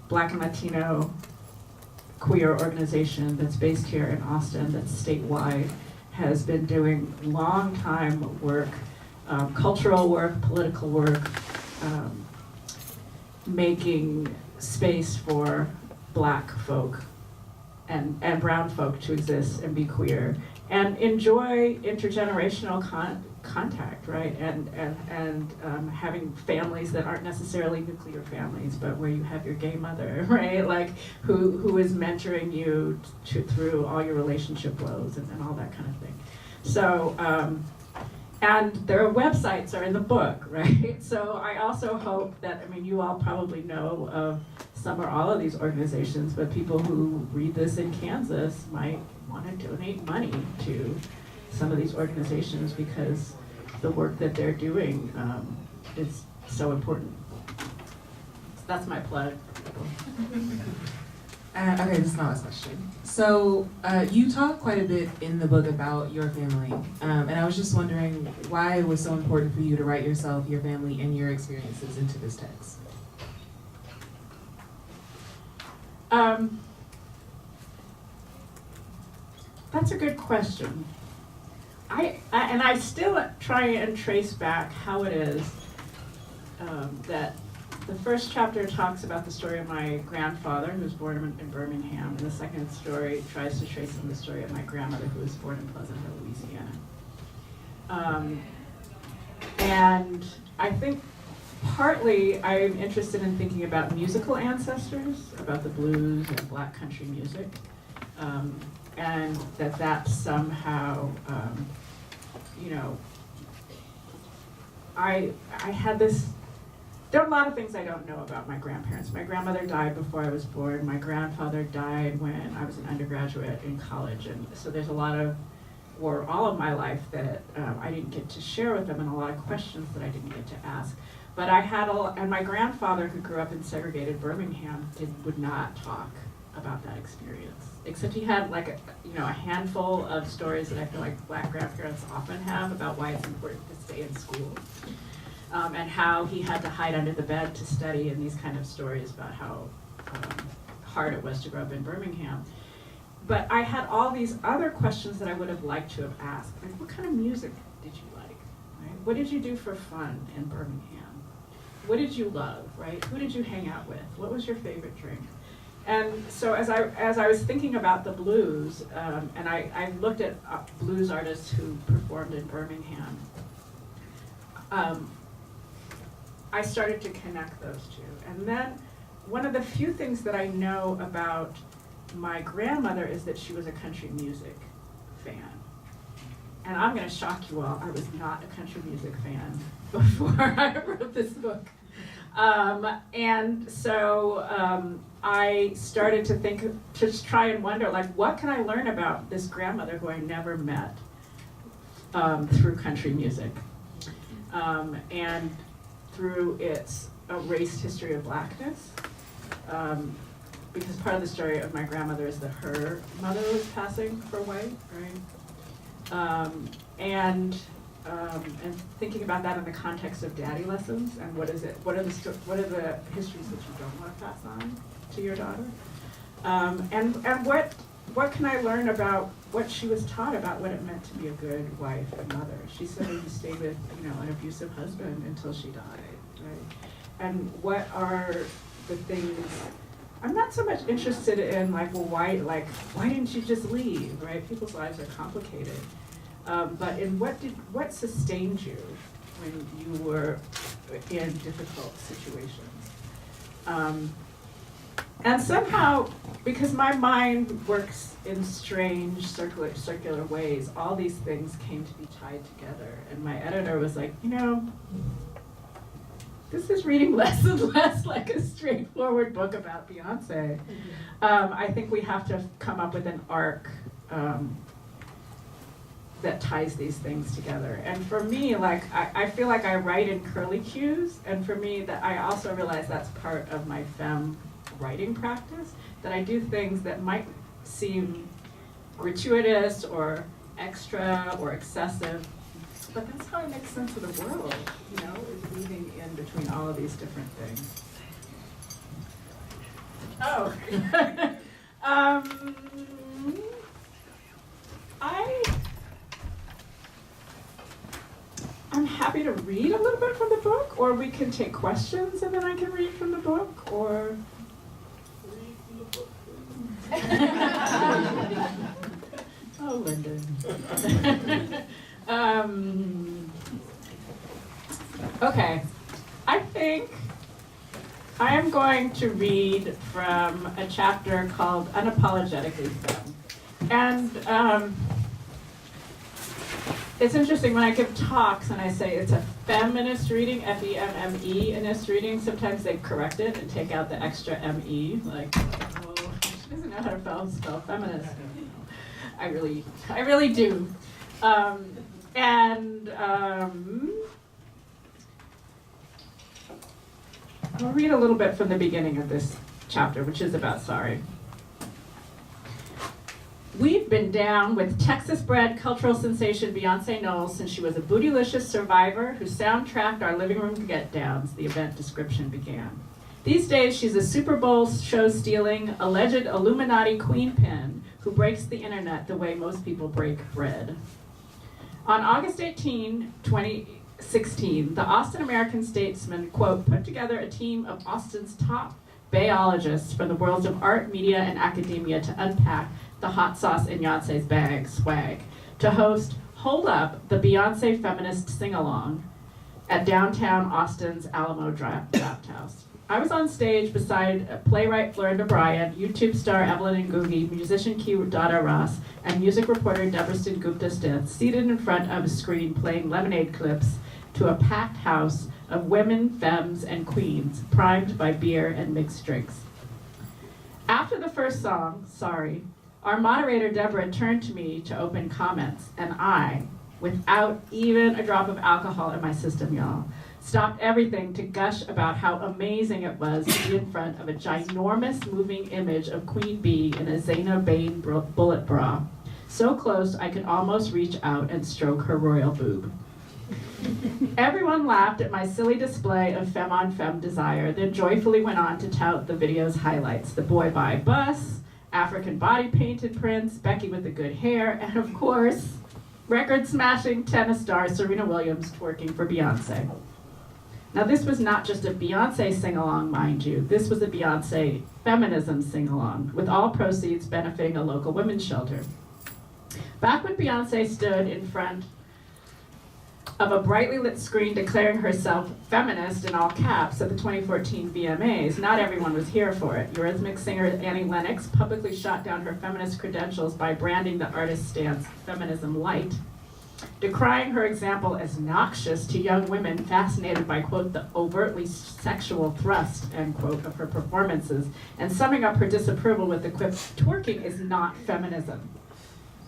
Black and Latino queer organization that's based here in Austin, that's statewide, has been doing long time work, cultural work, political work, making space for Black folk and brown folk to exist and be queer and enjoy intergenerational contact, right? And having families that aren't necessarily nuclear families, but where you have your gay mother, right? Like who is mentoring you through all your relationship woes and all that kind of thing. So, and their websites are in the book, right? So I also hope that, you all probably know of some or all of these organizations, but people who read this in Kansas might want to donate money to some of these organizations because the work that they're doing is so important. So that's my plug. Okay, this is my last question. So you talk quite a bit in the book about your family, and I was just wondering why it was so important for you to write yourself, your family, and your experiences into this text. That's a good question. I still try and trace back how it is that the first chapter talks about the story of my grandfather, who was born in Birmingham, and the second story tries to trace in the story of my grandmother, who was born in Pleasant Hill, Louisiana. And I think partly I'm interested in thinking about musical ancestors, about the blues and black country music, and that somehow, I had this. There are a lot of things I don't know about my grandparents. My grandmother died before I was born. My grandfather died when I was an undergraduate in college, and so there's a lot of, or all of my life that I didn't get to share with them, and a lot of questions that I didn't get to ask. But I had and my grandfather, who grew up in segregated Birmingham, would not talk about that experience, except he had like a handful of stories that I feel like black grandparents often have about why it's important to stay in school. And how he had to hide under the bed to study, and these kind of stories about how hard it was to grow up in Birmingham. But I had all these other questions that I would have liked to have asked. Like, what kind of music did you like? Right? What did you do for fun in Birmingham? What did you love? Right? Who did you hang out with? What was your favorite drink? And so as I was thinking about the blues, and I looked at blues artists who performed in Birmingham, I started to connect those two. And then one of the few things that I know about my grandmother is that she was a country music fan. And I'm gonna shock you all, I was not a country music fan before I wrote this book. And so I started to think, to try and wonder, like, what can I learn about this grandmother who I never met through country music? And through its erased history of blackness, because part of the story of my grandmother is that her mother was passing for white, right? And thinking about that in the context of daddy lessons, and what are the histories that you don't want to pass on to your daughter, and what can I learn about what she was taught about what it meant to be a good wife and mother? She said that you stayed with an abusive husband until she died, right? And what are the things? I'm not so much interested in why didn't you just leave, right? People's lives are complicated, but in what sustained you when you were in difficult situations? And somehow, because my mind works in strange circular ways, all these things came to be tied together. And my editor was like, this is reading less and less like a straightforward book about Beyoncé. I think we have to come up with an arc that ties these things together. And for me, I feel like I write in curlicues, and for me, that I also realize that's part of my femme writing practice, that I do things that might seem gratuitous or extra or excessive, but that's how I make sense of the world, is weaving in between all of these different things. Oh. I'm happy to read a little bit from the book, or we can take questions and then I can read from the book, or read from the book. Oh, Lyndon. Okay, I think I am going to read from a chapter called Unapologetically Femme. And it's interesting when I give talks and I say it's a feminist reading, F-E-M-M-E-inist reading, sometimes they correct it and take out the extra M-E, like, oh, she doesn't know how to spell feminist. I really do. I'll read a little bit from the beginning of this chapter, which is about sorry. We've been down with Texas-bred cultural sensation Beyoncé Knowles since she was a bootylicious survivor who soundtracked our living room get-downs, the event description began. These days, she's a Super Bowl show-stealing, alleged Illuminati queen pin who breaks the internet the way most people break bread. On August 18, 2016, the Austin American-Statesman, quote, put together a team of Austin's top Bayologists from the worlds of art, media, and academia to unpack the hot sauce in Beyoncé's bag, swag, to host Hold Up, the Beyoncé Feminist Sing-Along at downtown Austin's Alamo Draft House. I was on stage beside playwright Florinda Bryant, YouTube star Evelyn Ngugi, musician Q Dada Ross, and music reporter Debriston Gupta Stith, seated in front of a screen playing Lemonade clips to a packed house of women, femmes, and queens, primed by beer and mixed drinks. After the first song, Sorry, our moderator Deborah turned to me to open comments, and I, without even a drop of alcohol in my system, y'all, stopped everything to gush about how amazing it was to be in front of a ginormous moving image of Queen Bee in a Zaina Bain bullet bra, so close I could almost reach out and stroke her royal boob. Everyone laughed at my silly display of femme on femme desire, then joyfully went on to tout the video's highlights: the boy by bus, African body painted prints, Becky with the good hair, and of course, record-smashing tennis star Serena Williams twerking for Beyoncé. Now this was not just a Beyoncé sing-along, mind you. This was a Beyoncé feminism sing-along, with all proceeds benefiting a local women's shelter. Back when Beyoncé stood in front of a brightly lit screen declaring herself feminist in all caps at the 2014 VMAs, not everyone was here for it. Eurythmics singer Annie Lennox publicly shot down her feminist credentials by branding the artist's stance Feminism Light, decrying her example as noxious to young women fascinated by, quote, the overtly sexual thrust, end quote, of her performances, and summing up her disapproval with the quip, twerking is not feminism.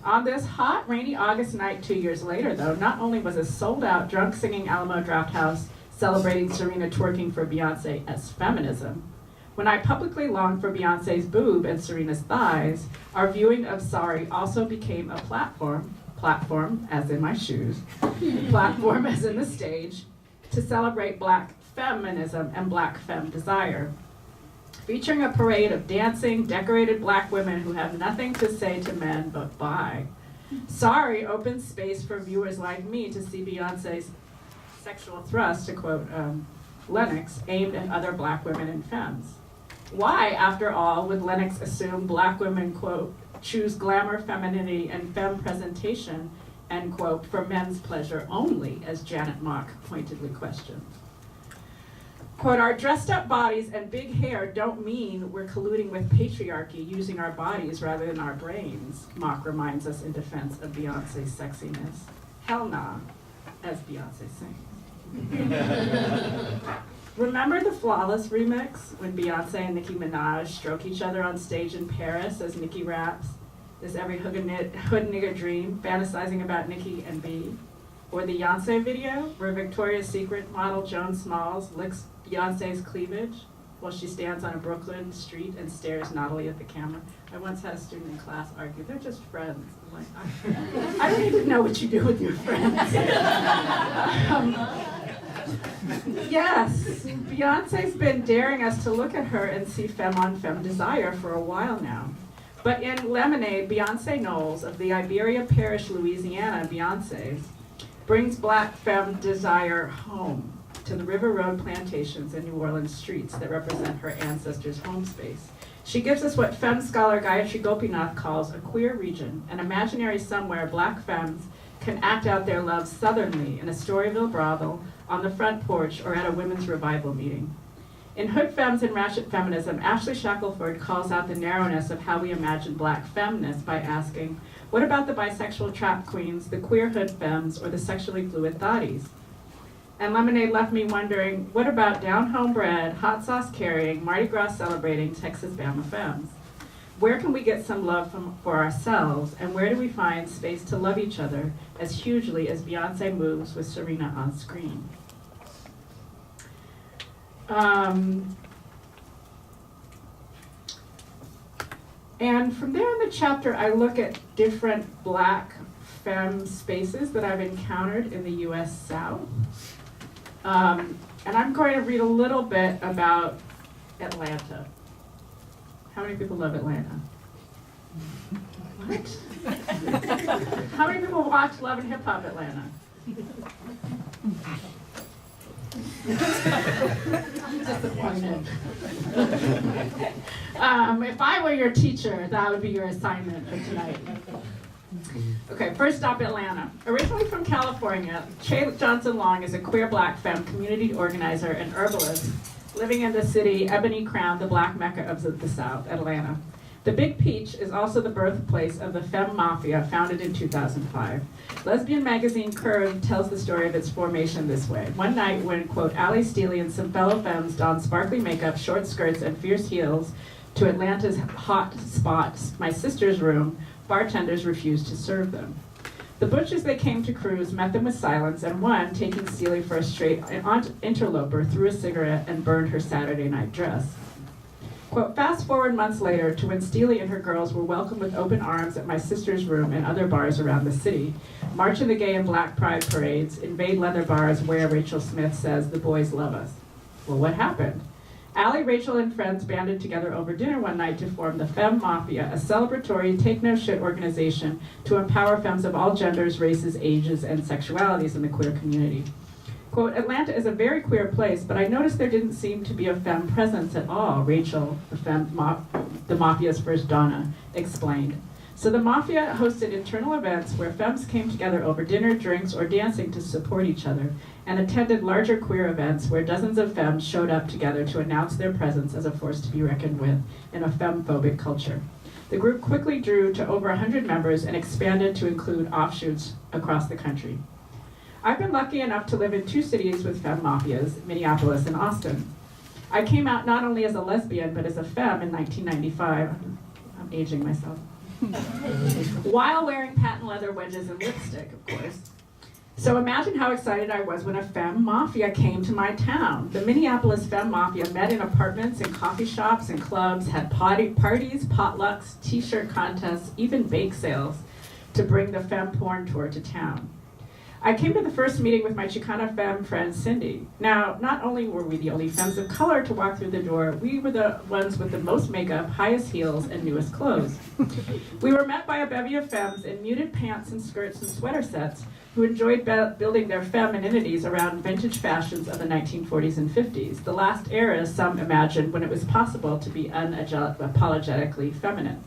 On this hot, rainy August night 2 years later, though, not only was a sold-out, drunk-singing Alamo Drafthouse celebrating Serena twerking for Beyoncé as feminism, when I publicly longed for Beyoncé's boob and Serena's thighs, our viewing of Sorry also became a platform as in my shoes, platform as in the stage, to celebrate Black feminism and Black femme desire. Featuring a parade of dancing, decorated Black women who have nothing to say to men but bye. Sorry opens space for viewers like me to see Beyoncé's sexual thrust, to quote Lennox, aimed at other Black women and femmes. Why, after all, would Lennox assume Black women, quote, choose glamour, femininity, and femme presentation, end quote, for men's pleasure only, as Janet Mock pointedly questioned? Quote, our dressed up bodies and big hair don't mean we're colluding with patriarchy using our bodies rather than our brains, Mock reminds us in defense of Beyoncé's sexiness. Hell nah, as Beyoncé sings. Remember the Flawless remix when Beyoncé and Nicki Minaj stroke each other on stage in Paris as Nicki raps, "This every hood nigga dream," fantasizing about Nicki and B? Or the Beyoncé video where Victoria's Secret model Joan Smalls licks Beyoncé's cleavage while she stands on a Brooklyn street and stares naughtily at the camera. I once had a student in class argue, they're just friends. I'm like, I don't even know what you do with your friends. Yes, Beyoncé's been daring us to look at her and see femme on femme desire for a while now. But in Lemonade, Beyoncé Knowles of the Iberia Parish, Louisiana, Beyoncé's, brings Black femme desire home to the River Road plantations and New Orleans streets that represent her ancestors' home space. She gives us what femme scholar Gayatri Gopinath calls a queer region, an imaginary somewhere Black femmes can act out their love southernly in a Storyville brothel, on the front porch, or at a women's revival meeting. In Hood Femmes and Ratchet Feminism, Ashley Shackelford calls out the narrowness of how we imagine Black feminist by asking, what about the bisexual trap queens, the queer hood femmes, or the sexually fluid thotties? And Lemonade left me wondering, what about down-home bred, hot sauce carrying, Mardi Gras celebrating Texas Bama femmes? Where can we get some love for ourselves, and where do we find space to love each other as hugely as Beyoncé moves with Serena on screen? And from there in the chapter, I look at different Black femme spaces that I've encountered in the US South. And I'm going to read a little bit about Atlanta. How many people love Atlanta? What? How many people watch Love and Hip Hop Atlanta? I'm disappointed. If I were your teacher, that would be your assignment for tonight. Okay, first stop Atlanta. Originally from California, Che Johnson Long is a queer black femme community organizer and herbalist living in the city Ebony Crown, the black mecca of the South, Atlanta. The Big Peach is also the birthplace of the Femmepobia, founded in 2005. Lesbian magazine Curve tells the story of its formation this way. One night when, quote, Allie Steele and some fellow femmes donned sparkly makeup, short skirts, and fierce heels to Atlanta's hot spot, my sister's room, bartenders refused to serve them. The butchers they came to cruise met them with silence, and one, taking Steele for a straight interloper, threw a cigarette and burned her Saturday night dress. Quote, fast forward months later to when Steele and her girls were welcomed with open arms at my sister's room and other bars around the city, march in the gay and black pride parades, invade leather bars where Rachel Smith says the boys love us. Well, what happened? Allie, Rachel, and friends banded together over dinner one night to form the Femmepobia, a celebratory take-no-shit organization to empower femmes of all genders, races, ages, and sexualities in the queer community. Quote, Atlanta is a very queer place, but I noticed there didn't seem to be a femme presence at all, Rachel, the Mafia's first Donna, explained. So the Mafia hosted internal events where femmes came together over dinner, drinks, or dancing to support each other, and attended larger queer events where dozens of femmes showed up together to announce their presence as a force to be reckoned with in a femme-phobic culture. The group quickly drew to over 100 members and expanded to include offshoots across the country. I've been lucky enough to live in two cities with Femmepobias, Minneapolis and Austin. I came out not only as a lesbian, but as a femme in 1995. I'm aging myself. While wearing patent leather wedges and lipstick, of course. So imagine how excited I was when a femme mafia came to my town. The Minneapolis Femme Mafia met in apartments and coffee shops and clubs, had parties, potlucks, t-shirt contests, even bake sales to bring the femme porn tour to town. I came to the first meeting with my Chicana femme friend, Cindy. Now, not only were we the only femmes of color to walk through the door, we were the ones with the most makeup, highest heels, and newest clothes. We were met by a bevy of femmes in muted pants and skirts and sweater sets who enjoyed building their femininities around vintage fashions of the 1940s and 50s, the last era some imagined when it was possible to be unapologetically feminine.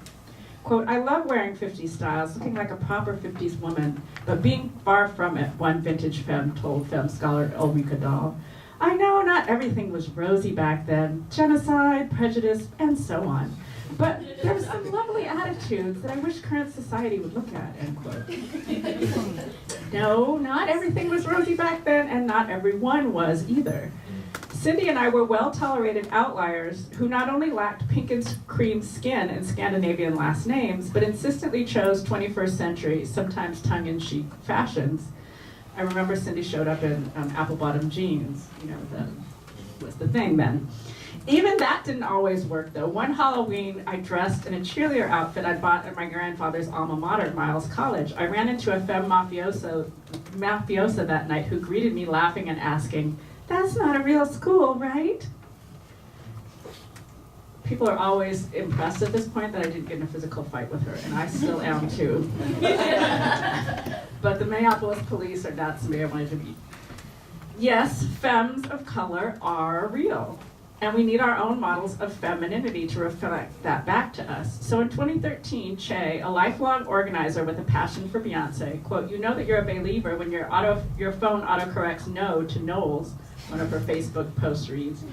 Quote, I love wearing 50s styles, looking like a proper 50s woman, but being far from it, one vintage femme told femme scholar Ulrika Dahl. I know not everything was rosy back then, genocide, prejudice, and so on. But there were some lovely attitudes that I wish current society would look at, end quote. No, not everything was rosy back then, and not everyone was either. Cindy and I were well-tolerated outliers who not only lacked pink and cream skin and Scandinavian last names, but insistently chose 21st century, sometimes tongue-in-cheek fashions. I remember Cindy showed up in apple-bottom jeans, was the thing then. Even that didn't always work though. One Halloween, I dressed in a cheerleader outfit I'd bought at my grandfather's alma mater, Miles College. I ran into a femme mafiosa that night who greeted me laughing and asking, that's not a real school, right? People are always impressed at this point that I didn't get in a physical fight with her, and I still am too. But the Minneapolis police are not somebody I wanted to meet. Yes, femmes of color are real, and we need our own models of femininity to reflect that back to us. So in 2013, Che, a lifelong organizer with a passion for Beyoncé, quote, you know that you're a believer when your phone autocorrects no to Knowles, one of her Facebook posts reads,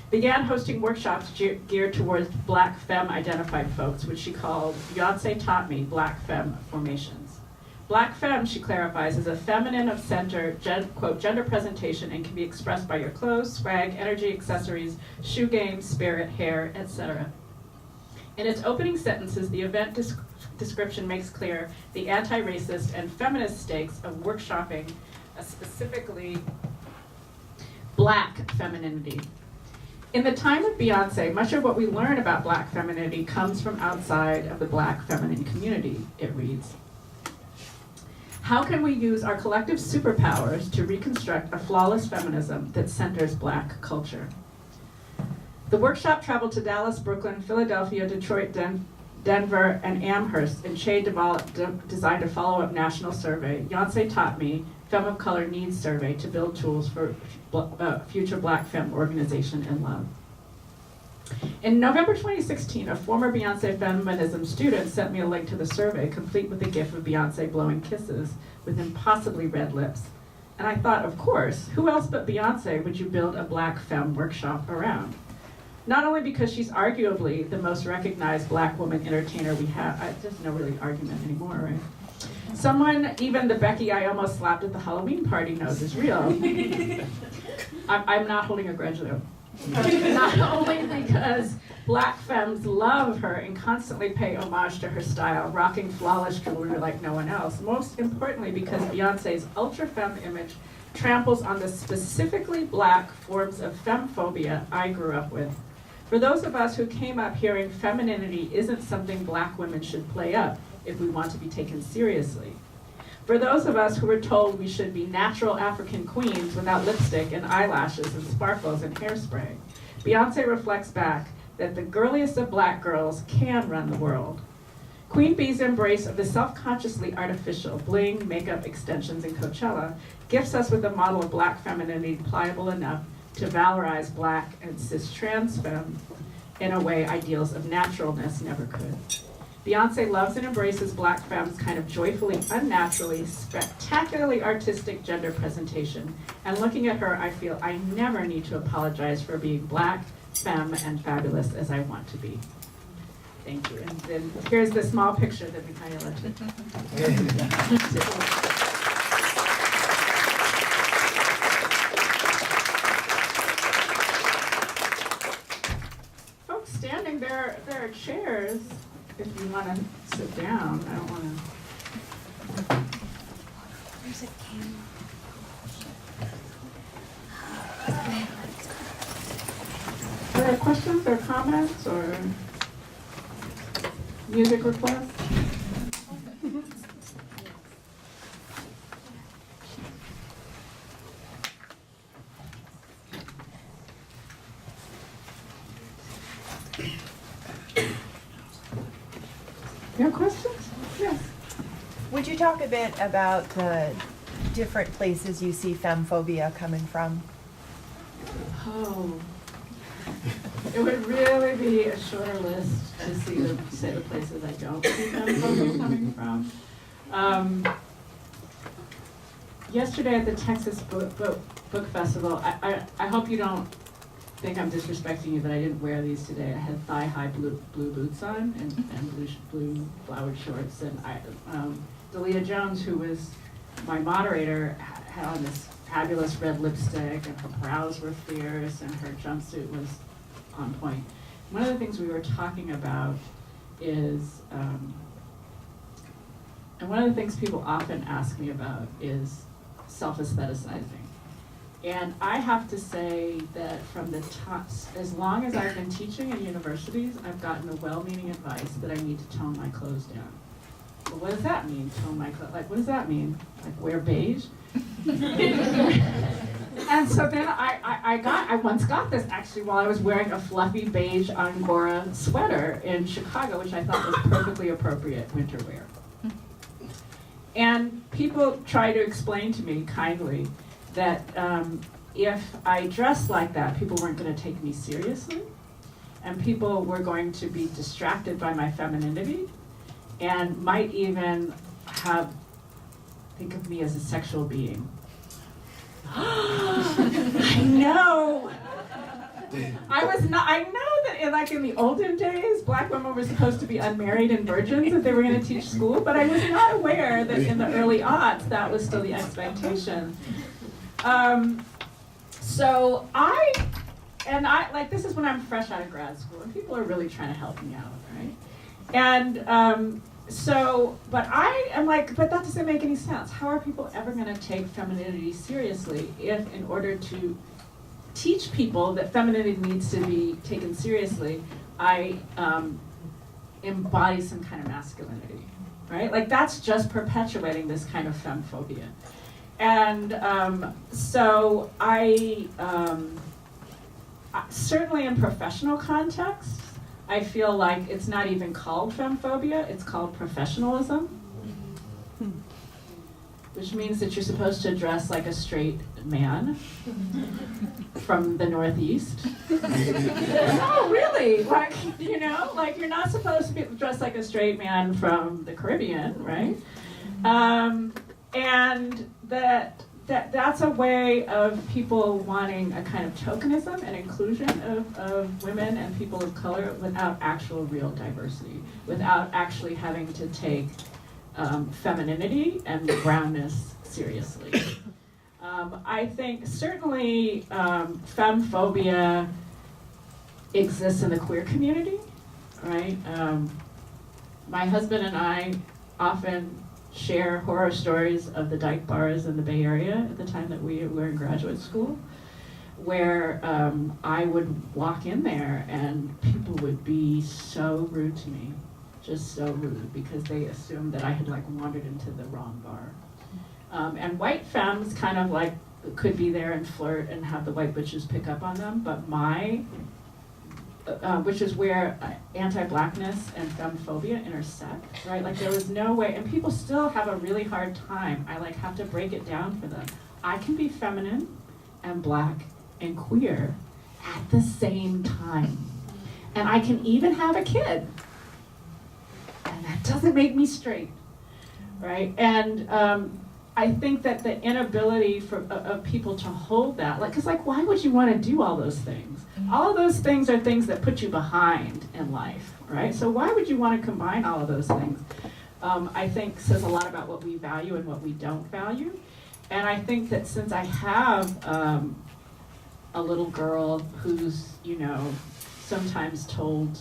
began hosting workshops geared towards black femme-identified folks, which she called Beyoncé Taught Me Black Femme Formations. Black femme, she clarifies, is a feminine of center, quote, gender presentation and can be expressed by your clothes, swag, energy, accessories, shoe game, spirit, hair, etc. In its opening sentences, the event description makes clear the anti-racist and feminist stakes of workshopping a specifically black femininity. In the time of Beyoncé, much of what we learn about black femininity comes from outside of the black feminine community, it reads. How can we use our collective superpowers to reconstruct a flawless feminism that centers black culture? The workshop traveled to Dallas, Brooklyn, Philadelphia, Detroit, Denver, and Amherst, and Che designed a follow-up national survey. Beyoncé taught me Femme of Color Needs Survey to build tools for future Black femme organization and love. In November 2016, a former Beyoncé Feminism student sent me a link to the survey, complete with a gif of Beyoncé blowing kisses with impossibly red lips. And I thought, of course, who else but Beyoncé would you build a Black femme workshop around? Not only because she's arguably the most recognized Black woman entertainer we have, there's no really argument anymore, right? Someone, even the Becky I almost slapped at the Halloween party knows is real. I'm not holding a grudge though. Not only because Black femmes love her and constantly pay homage to her style, rocking flawless jewelry like no one else. Most importantly, because Beyoncé's ultra femme image tramples on the specifically Black forms of femmephobia I grew up with. For those of us who came up hearing femininity isn't something Black women should play up if we want to be taken seriously. For those of us who were told we should be natural African queens without lipstick and eyelashes and sparkles and hairspray, Beyoncé reflects back that the girliest of Black girls can run the world. Queen Bee's embrace of the self-consciously artificial, bling, makeup, extensions, and Coachella gifts us with a model of Black femininity pliable enough to valorize Black and cis trans femme in a way ideals of naturalness never could. Beyoncé loves and embraces Black femmes' kind of joyfully, unnaturally, spectacularly artistic gender presentation. And looking at her, I feel I never need to apologize for being Black, femme, and fabulous as I want to be. Thank you. And then here's the small picture that Michaela took. Folks standing, there are chairs. If you want to sit down, I don't want to. There's a camera. Are there questions or comments or music requests? You have questions? Yes. Would you talk a bit about the different places you see femmephobia coming from? Oh. It would really be a shorter list to say the places I don't see femmephobia coming from. Yesterday at the Texas Book Festival, I hope you don't think I'm disrespecting you that I didn't wear these today. I had thigh-high blue boots on and blue flowered shorts. And Delita Jones, who was my moderator, had on this fabulous red lipstick, and her brows were fierce, and her jumpsuit was on point. One of the things we were talking about is, and one of the things people often ask me about is self-aestheticizing. And I have to say that from the top, as long as I've been teaching in universities, I've gotten the well-meaning advice that I need to tone my clothes down. Well, what does that mean, tone my clothes? Like, what does that mean? Like, wear beige? And so then I once got this actually while I was wearing a fluffy beige Angora sweater in Chicago, which I thought was perfectly appropriate winter wear. And people try to explain to me kindly that if I dressed like that, people weren't going to take me seriously, and people were going to be distracted by my femininity, and might even think of me as a sexual being. I know. I know that in the olden days, Black women were supposed to be unmarried and virgins if they were going to teach school, but I was not aware that in the early aughts that was still the expectation. So this is when I'm fresh out of grad school, and people are really trying to help me out, right? And but I am like, but that doesn't make any sense. How are people ever going to take femininity seriously if, in order to teach people that femininity needs to be taken seriously, I embody some kind of masculinity, right? Like, that's just perpetuating this kind of femmephobia. And so I certainly in professional contexts, I feel like it's not even called femphobia, it's called professionalism. Which means that you're supposed to dress like a straight man from the Northeast. Oh, really? Like, you know, like you're not supposed to be dressed like a straight man from the Caribbean, right? And that's a way of people wanting a kind of tokenism and inclusion of women and people of color without actual real diversity, without actually having to take femininity and brownness seriously. I think certainly femphobia exists in the queer community, right? My husband and I often share horror stories of the dyke bars in the Bay Area at the time that we were in graduate school, where I would walk in there and people would be so rude to me. Just so rude, because they assumed that I had like wandered into the wrong bar. And white femmes kind of like could be there and flirt and have the white bitches pick up on them, but which is where anti-blackness and femphobia intersect, right? Like there was no way, and people still have a really hard time. I like have to break it down for them. I can be feminine and black and queer at the same time. And I can even have a kid. And that doesn't make me straight, right? And I think that the inability of people to hold that, like, cause like, why would you want to do all those things? All of those things are things that put you behind in life, right? So why would you want to combine all of those things? I think says a lot about what we value and what we don't value. And I think that since I have a little girl who's, you know, sometimes told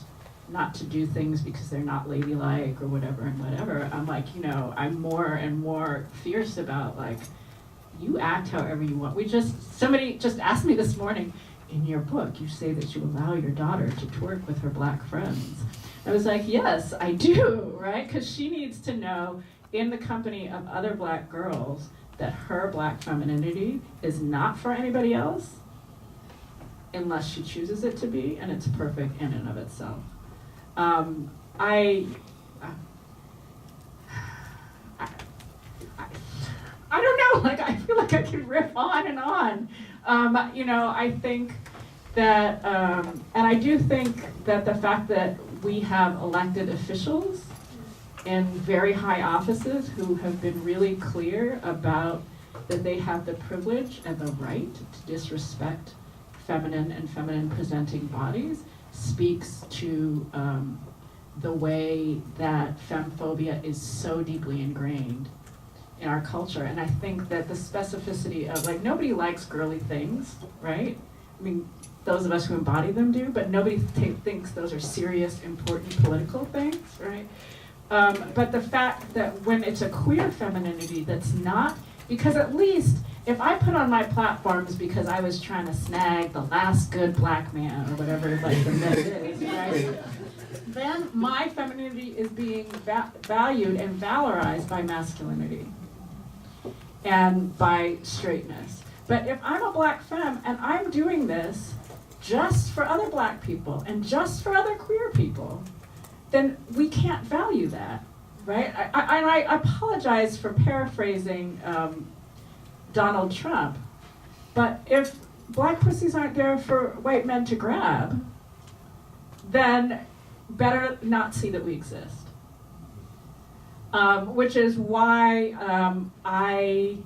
not to do things because they're not ladylike or whatever and whatever, I'm like, you know, I'm more and more fierce about like, you act however you want. Somebody just asked me this morning, in your book, you say that you allow your daughter to twerk with her black friends. I was like, yes, I do, right? Because she needs to know in the company of other black girls that her black femininity is not for anybody else unless she chooses it to be, and it's perfect in and of itself. I don't know, like I feel like I can riff on and on. You know, I think that, and I do think that the fact that we have elected officials in very high offices who have been really clear about that they have the privilege and the right to disrespect feminine and feminine presenting bodies speaks to the way that femphobia is so deeply ingrained in our culture. And I think that the specificity of, like, nobody likes girly things, right? I mean, those of us who embody them do, but nobody thinks those are serious, important political things, right? But the fact that when it's a queer femininity that's not, because at least if I put on my platforms because I was trying to snag the last good black man or whatever like the myth is, right? Then my femininity is being valued and valorized by masculinity and by straightness. But if I'm a black femme and I'm doing this just for other black people and just for other queer people, then we can't value that, right? I apologize for paraphrasing Donald Trump, but if black pussies aren't there for white men to grab, then better not see that we exist. Which is why I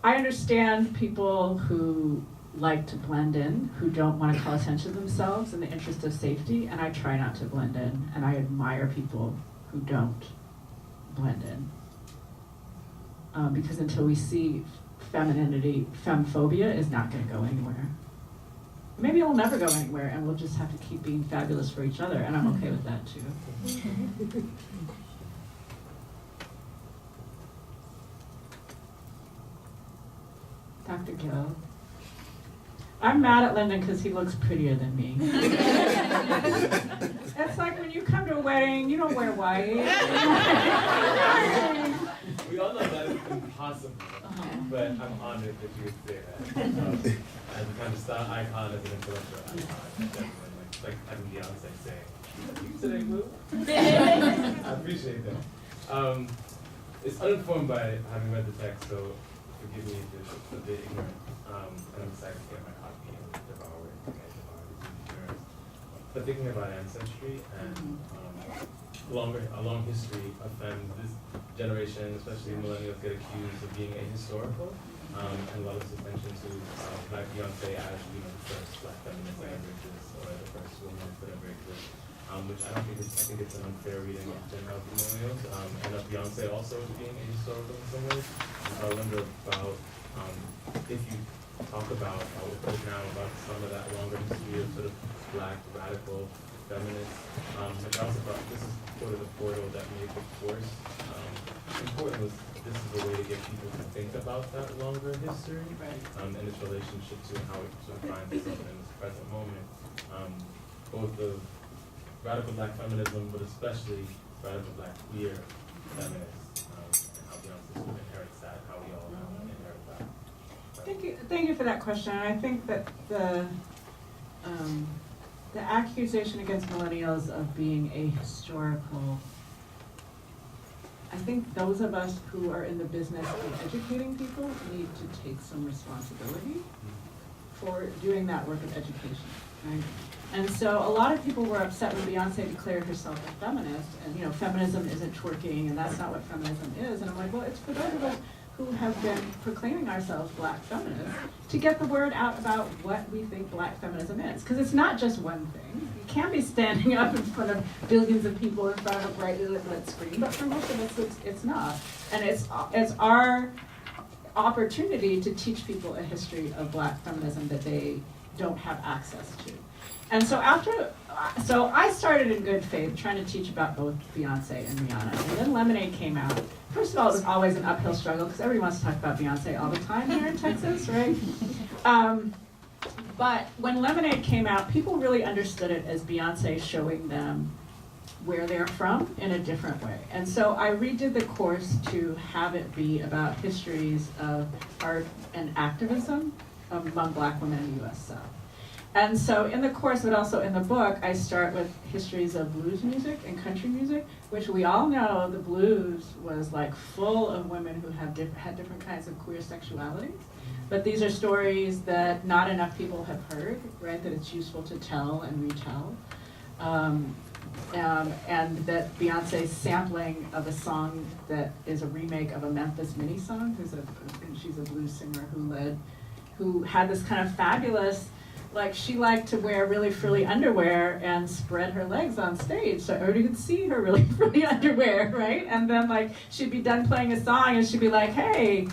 understand people who like to blend in, who don't want to call attention to themselves in the interest of safety, and I try not to blend in, and I admire people who don't blend in. Because until we see femininity, femphobia is not going to go anywhere. Maybe it'll never go anywhere, and we'll just have to keep being fabulous for each other, and I'm okay with that too. Dr. Gill. I'm mad at Lyndon because he looks prettier than me. It's like when you come to a wedding, you don't wear white. We all know that is impossible, but I'm honored that you would say that. as a kind of style icon, as an intellectual icon. Like having Beyonce say, "You today, boo." I appreciate that. It's uninformed by having read the text, so forgive me if it's a bit ignorant. And I'm excited to get my copy and devour it. But thinking about ancestry and a long history of this generation, especially millennials, get accused of being ahistorical, and a lot of attention to Black Beyoncé as the first Black feminist ever exist, or the first woman to ever exist, which I think it's an unfair reading of general millennials, and of Beyoncé also as being ahistorical in some ways. So I wonder about if you talk about now about some of that longer history of sort of Black radical feminists. Like also about this is sort of the portal that made the course important. Was this is a way to get people to think about that longer history and its relationship to how it sort of finds itself in this present moment. Both the radical Black feminism, but especially radical Black queer feminists, and how Beyoncé sort of inherits that, how we all inherit that. Thank you for that question. I think that the accusation against millennials of being ahistorical, I think those of us who are in the business of educating people need to take some responsibility for doing that work of education, right? And so a lot of people were upset when Beyonce declared herself a feminist, and feminism isn't twerking, and that's not what feminism is. And I'm like, well, it's for those of us who have been proclaiming ourselves Black feminists to get the word out about what we think Black feminism is. Because it's not just one thing. You can't be standing up in front of billions of people in front of a brightly lit screen, but for most of us, it's not. And it's our opportunity to teach people a history of Black feminism that they don't have access to. And so so I started in good faith trying to teach about both Beyonce and Rihanna. And then Lemonade came out. First of all, it was always an uphill struggle because everybody wants to talk about Beyonce all the time here in Texas, right? But when Lemonade came out, people really understood it as Beyonce showing them where they're from in a different way. And so I redid the course to have it be about histories of art and activism among Black women in the US South. And so in the course, but also in the book, I start with histories of blues music and country music, which we all know the blues was like full of women who had different kinds of queer sexualities. But these are stories that not enough people have heard, right? That it's useful to tell and retell. And that Beyonce's sampling of a song that is a remake of a Memphis Minnie song, and she's a blues singer who had this kind of fabulous, like she liked to wear really frilly underwear and spread her legs on stage so everybody could see her really frilly underwear, right? And then like she'd be done playing a song and she'd be like, hey,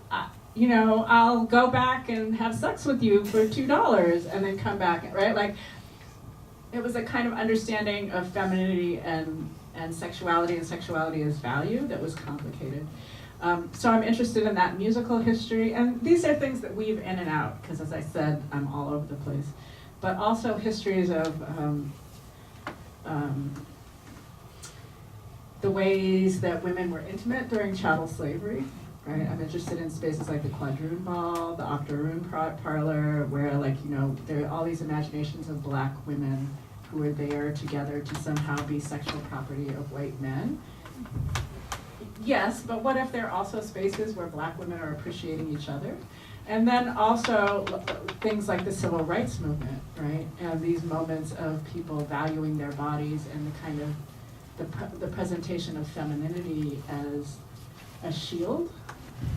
I'll go back and have sex with you for $2 and then come back, right? Like it was a kind of understanding of femininity and sexuality and sexuality as value that was complicated. So I'm interested in that musical history, and these are things that weave in and out, because as I said, I'm all over the place. But also histories of the ways that women were intimate during chattel slavery, right? I'm interested in spaces like the Quadroon Ball, the Octoroon Parlor, where there are all these imaginations of Black women who are there together to somehow be sexual property of white men. Yes, but what if there are also spaces where Black women are appreciating each other? And then also things like the civil rights movement, right? And these moments of people valuing their bodies and the kind of the presentation of femininity as a shield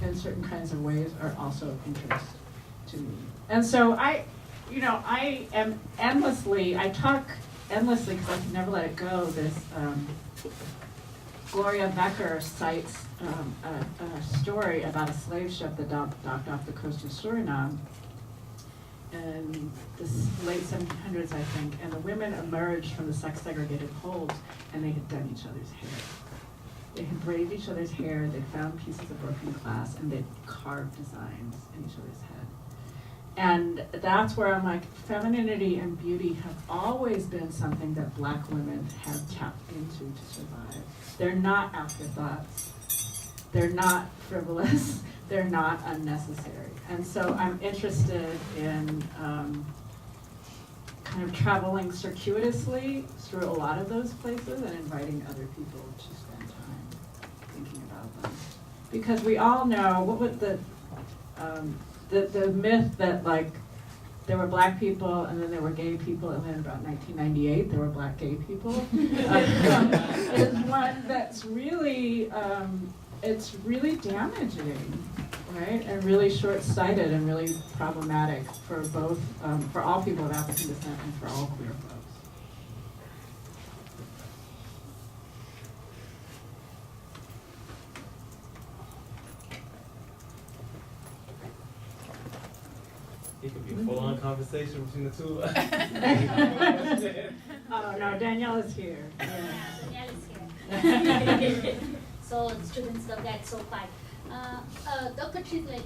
in certain kinds of ways are also of interest to me. And so I talk endlessly because I can never let it go, this Gloria Becker cites a story about a slave ship that docked off the coast of Suriname in the late 1700s, I think, and the women emerged from the sex-segregated holds, and they had done each other's hair. They had braided each other's hair, they'd found pieces of broken glass, and they'd carved designs in each other's head. And that's where I'm like, femininity and beauty have always been something that Black women have tapped into to survive. They're not afterthoughts. They're not frivolous. they're not unnecessary. And so I'm interested in kind of traveling circuitously through a lot of those places and inviting other people to spend time thinking about them. Because we all know, what was the myth that like there were black people and then there were gay people, and then about 1998 there were black gay people, is one that's really, it's really damaging, right? And really short-sighted and really problematic for both, for all people of African descent and for all queer folks. It could be a full-on conversation between the two of us. Oh no, Danielle is here. Danielle is here. So the students don't get so quiet. Dr. Tinsley,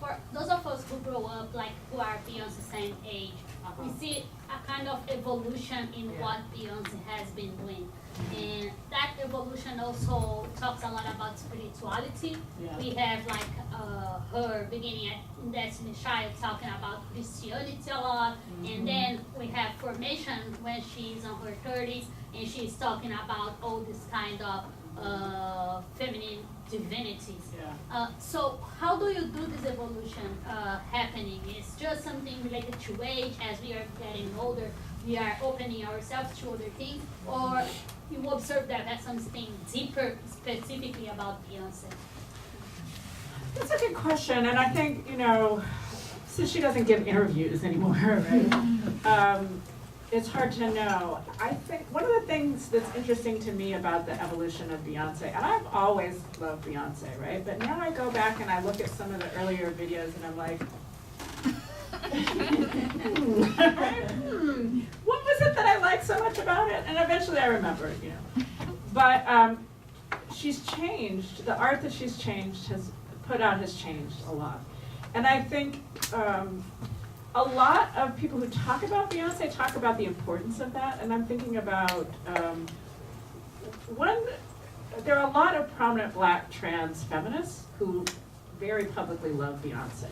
for those of us who grow up, like who are Beyonce's same age, we see a kind of evolution in what Beyonce has been doing. And that evolution also talks a lot about spirituality. Yeah. We have like her beginning at Destiny's Child talking about Christianity a lot, and then we have Formation when she's on her 30s and she's talking about all this kind of feminine divinities. Yeah. So how do you do this evolution happening? Is just something related to age? As we are getting older, we are opening ourselves to other things, or you observe that as something deeper, specifically about Beyonce? That's a good question, and I think, you know, since she doesn't give interviews anymore, right? It's hard to know. I think one of the things that's interesting to me about the evolution of Beyonce, and I've always loved Beyonce, right? But now I go back and I look at some of the earlier videos and I'm like, what was it that I liked so much about it? And eventually I remember, you know. But she's changed. The art that she's changed has changed a lot. And I think a lot of people who talk about Beyonce talk about the importance of that, and I'm thinking about there are a lot of prominent black trans feminists who very publicly love Beyonce,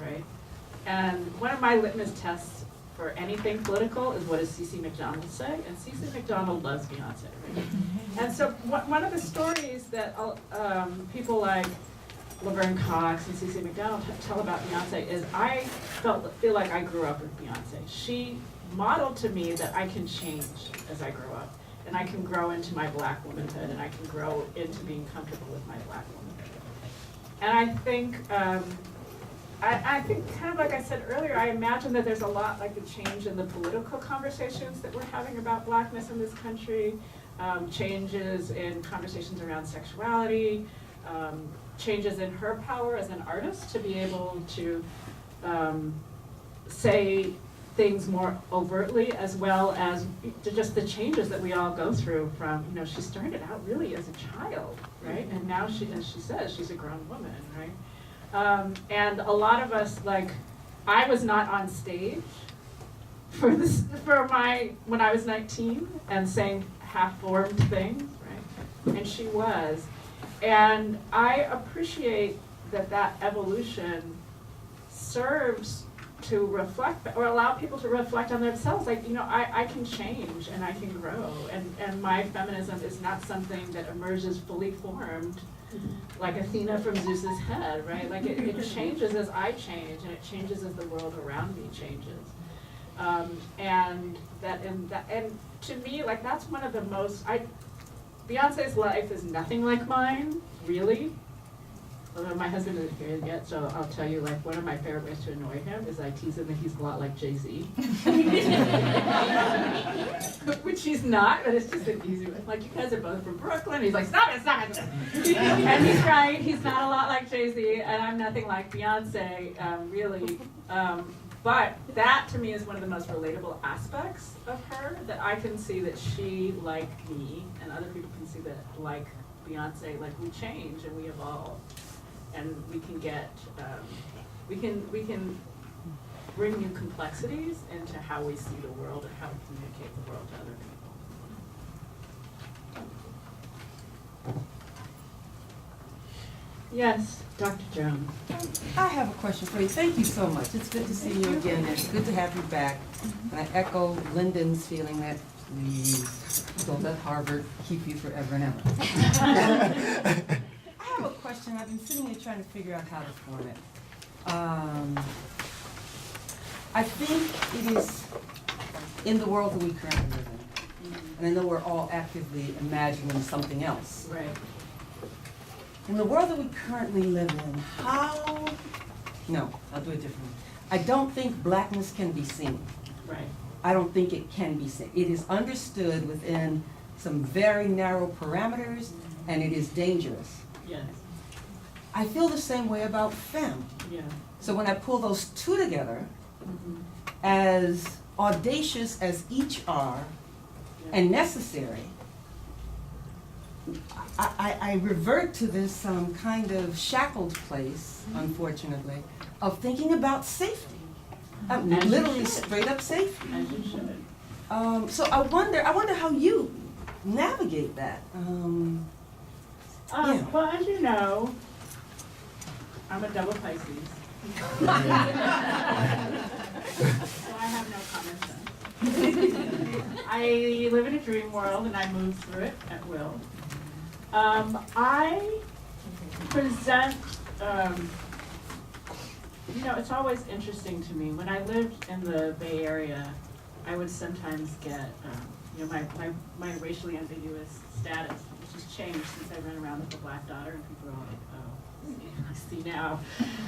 right? And one of my litmus tests for anything political is what does CeCe McDonald say? And CeCe McDonald loves Beyonce, right? And so one of the stories that people like Laverne Cox and CeCe McDonald tell about Beyonce is I feel like I grew up with Beyonce. She modeled to me that I can change as I grow up, and I can grow into my black womanhood, and I can grow into being comfortable with my black womanhood. And I think, I think kind of like I said earlier, I imagine that there's a lot like the change in the political conversations that we're having about blackness in this country, changes in conversations around sexuality, changes in her power as an artist to be able to say things more overtly, as well as just the changes that we all go through from, you know, she started out really as a child, right? And now she, as she says, she's a grown woman, right? And a lot of us, like, I was not on stage when I was 19 and saying half-formed things, right? And she was. And I appreciate that evolution serves to reflect or allow people to reflect on themselves. Like, you know, I can change and I can grow. And my feminism is not something that emerges fully formed like Athena from Zeus's head, right? Like it changes as I change, and it changes as the world around me changes. And to me, like that's one of the most, Beyonce's life is nothing like mine, really. Although my husband isn't here yet, so I'll tell you, like, one of my favorite ways to annoy him is I tease him that he's a lot like Jay-Z. Which he's not, but it's just an easy way. Like, you guys are both from Brooklyn. He's like, stop it. And he's right, he's not a lot like Jay-Z, and I'm nothing like Beyonce, really. But that, to me, is one of the most relatable aspects of her, that I can see that she, like me, and other people can see that, like Beyonce, like we change and we evolve. And we can get, we can bring new complexities into how we see the world and how we communicate the world to other people. Yes, Dr. Jones. I have a question for you. Thank you so much. It's good to see you again. It's good to have you back. And I echo Lyndon's feeling that please don't let Harvard keep you forever and ever. I have a question. I've been sitting here trying to figure out how to form it. I think it is in the world that we currently live in. And I know we're all actively imagining something else. Right. In the world that we currently live in, no, I'll do it differently. I don't think blackness can be seen. Right. I don't think it can be seen. It is understood within some very narrow parameters, and it is dangerous. Yes. I feel the same way about femme. Yeah. So when I pull those two together, Mm-hmm. as audacious as each are, and necessary, I revert to this kind of shackled place, unfortunately, of thinking about safety. Literally straight up safety. As you should. So I wonder how you navigate that. Yeah. Well, as you know, I'm a double Pisces. So I have no common sense. I live in a dream world and I move through it at will. I present, it's always interesting to me. When I lived in the Bay Area, I would sometimes get, my racially ambiguous status, which has changed since I ran around with a black daughter, and people are all like, oh, I see now.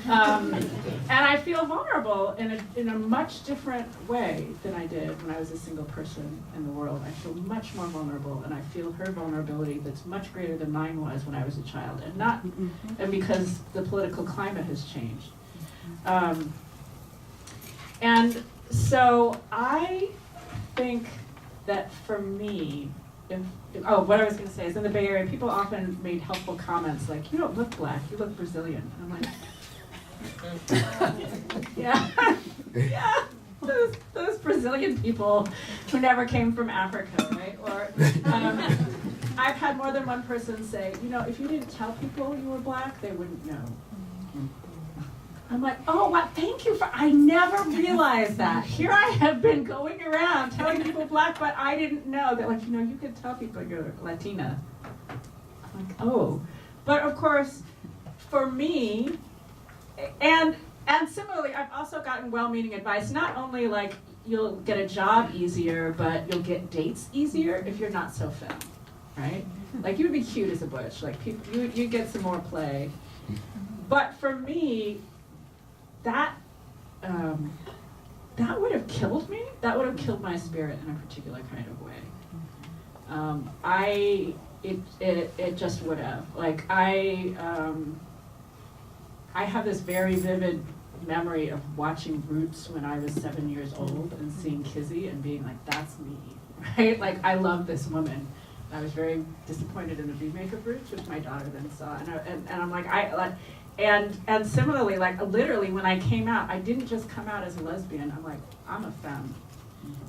And I feel vulnerable in a much different way than I did when I was a single person in the world. I feel much more vulnerable, and I feel her vulnerability that's much greater than mine was when I was a child, and because the political climate has changed. And so I think that for me, what I was going to say is in the Bay Area, people often made helpful comments like, you don't look black, you look Brazilian. And I'm like, yeah, those Brazilian people who never came from Africa, right? Or I've had more than one person say, if you didn't tell people you were black, they wouldn't know. I'm like, oh, what? Thank you I never realized that. Here I have been going around telling people black, but I didn't know that, you could tell people you're Latina. I'm like, oh. But of course, for me, and similarly, I've also gotten well-meaning advice, not only you'll get a job easier, but you'll get dates easier if you're not so femme, right? You would be cute as a butch, you get some more play. But for me, that would have killed me. That would have killed my spirit in a particular kind of way. It just would have. I have this very vivid memory of watching Roots when I was 7 years old and seeing Kizzy and being like, that's me, right? I love this woman. I was very disappointed in the remake of Roots, which my daughter then saw, and I'm like, and similarly, literally when I came out, I didn't just come out as a lesbian. I'm like, I'm a femme.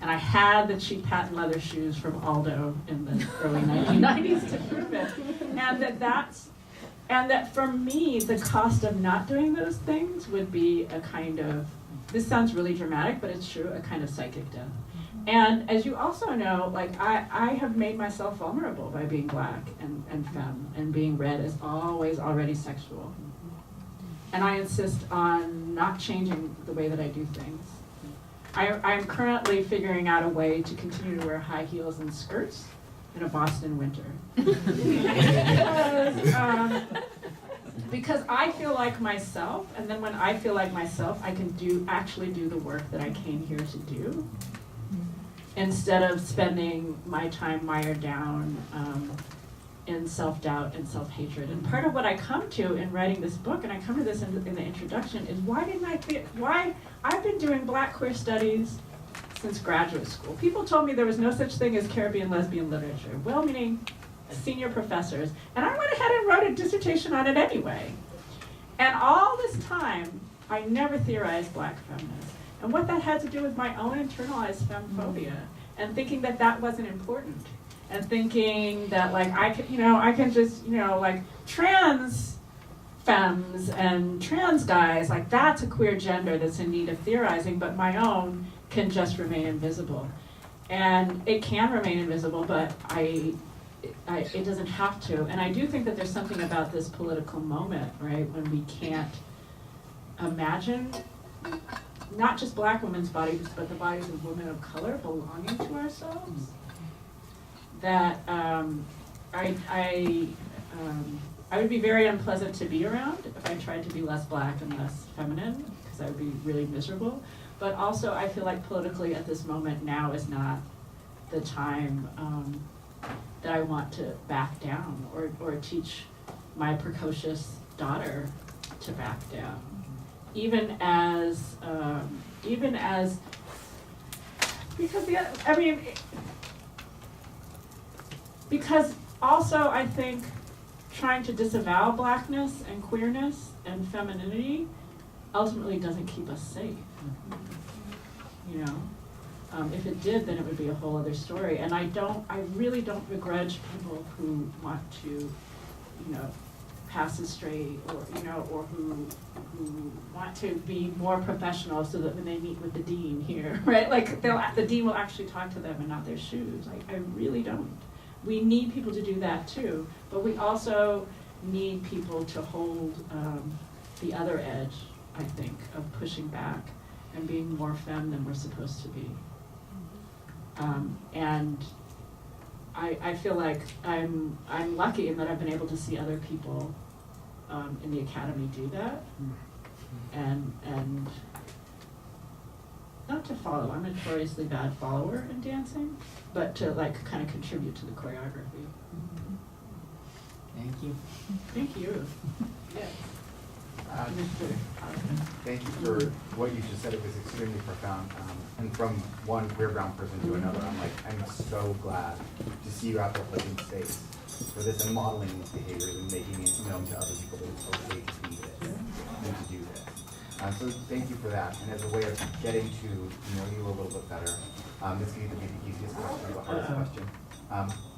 And I had the cheap patent leather shoes from Aldo in the early 1990s to prove it. And that for me, the cost of not doing those things would be a kind of, this sounds really dramatic, but it's true, a kind of psychic death. And as you also know, I have made myself vulnerable by being black and femme and being read as always already sexual. And I insist on not changing the way that I do things. I'm currently figuring out a way to continue to wear high heels and skirts in a Boston winter. Because I feel like myself, and then when I feel like myself, I can actually do the work that I came here to do, instead of spending my time mired down in self-doubt and self-hatred. And part of what I come to in writing this book, and I come to this in the introduction, is why I've been doing Black queer studies since graduate school. People told me there was no such thing as Caribbean lesbian literature, well-meaning senior professors, and I went ahead and wrote a dissertation on it anyway. And all this time, I never theorized Black feminists. And what that had to do with my own internalized femmepobia, and thinking that that wasn't important, and thinking that I can just trans femmes and trans guys, like that's a queer gender that's in need of theorizing, but my own can just remain invisible. And it can remain invisible, but it doesn't have to. And I do think that there's something about this political moment, right, when we can't imagine not just Black women's bodies, but the bodies of women of color belonging to ourselves. That I would be very unpleasant to be around if I tried to be less Black and less feminine, because I would be really miserable. But also, I feel like politically at this moment now is not the time that I want to back down or teach my precocious daughter to back down. Even as, because also I think trying to disavow Blackness and queerness and femininity ultimately doesn't keep us safe. You know, if it did, then it would be a whole other story. And I really don't begrudge people who want to, you know, pass as straight, or you know, or who want to be more professional, so that when they meet with the dean here, right, like the dean will actually talk to them and not their shoes. Like, I really don't. We need people to do that too, but we also need people to hold the other edge, I think, of pushing back and being more femme than we're supposed to be. And I feel like I'm lucky in that I've been able to see other people in the academy do that, and not to follow. I'm a notoriously bad follower in dancing, but to like kind of contribute to the choreography. Thank you. Thank you. Yes. Thank you for what you just said. It was extremely profound. And from one queer brown person to another, I'm so glad to see you out there holding space for this and modeling these behaviors and making it known to other people that it's okay to be this and to do this. So thank you for that. And as a way of getting to know you a little bit better, this can either be the easiest question or the hardest question.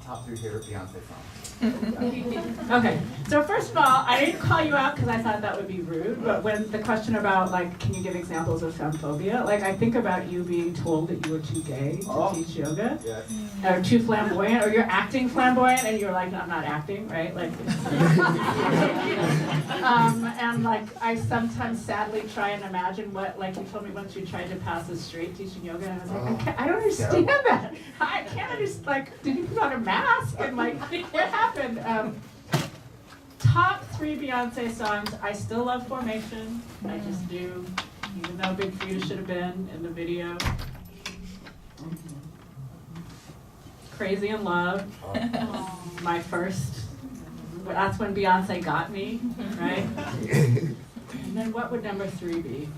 Top 3 favorite Beyoncé songs. Okay, so first of all, I didn't call you out because I thought that would be rude, but when the question about, like, can you give examples of femmephobia, like, I think about you being told that you were too gay to teach yoga, Yes. or too flamboyant, or you're acting flamboyant, and you're like, I'm not acting, right? Like, and like, I sometimes sadly try and imagine what, like, you told me once you tried to pass as straight teaching yoga, and I was like, I don't understand that. I can't understand, like, did you put on a mask? And like, what happened? Top 3 Beyonce songs. I still love Formation. I just do, even though Big Frida should have been in the video. Crazy in Love. My first. That's when Beyonce got me, right? And then what would number 3 be?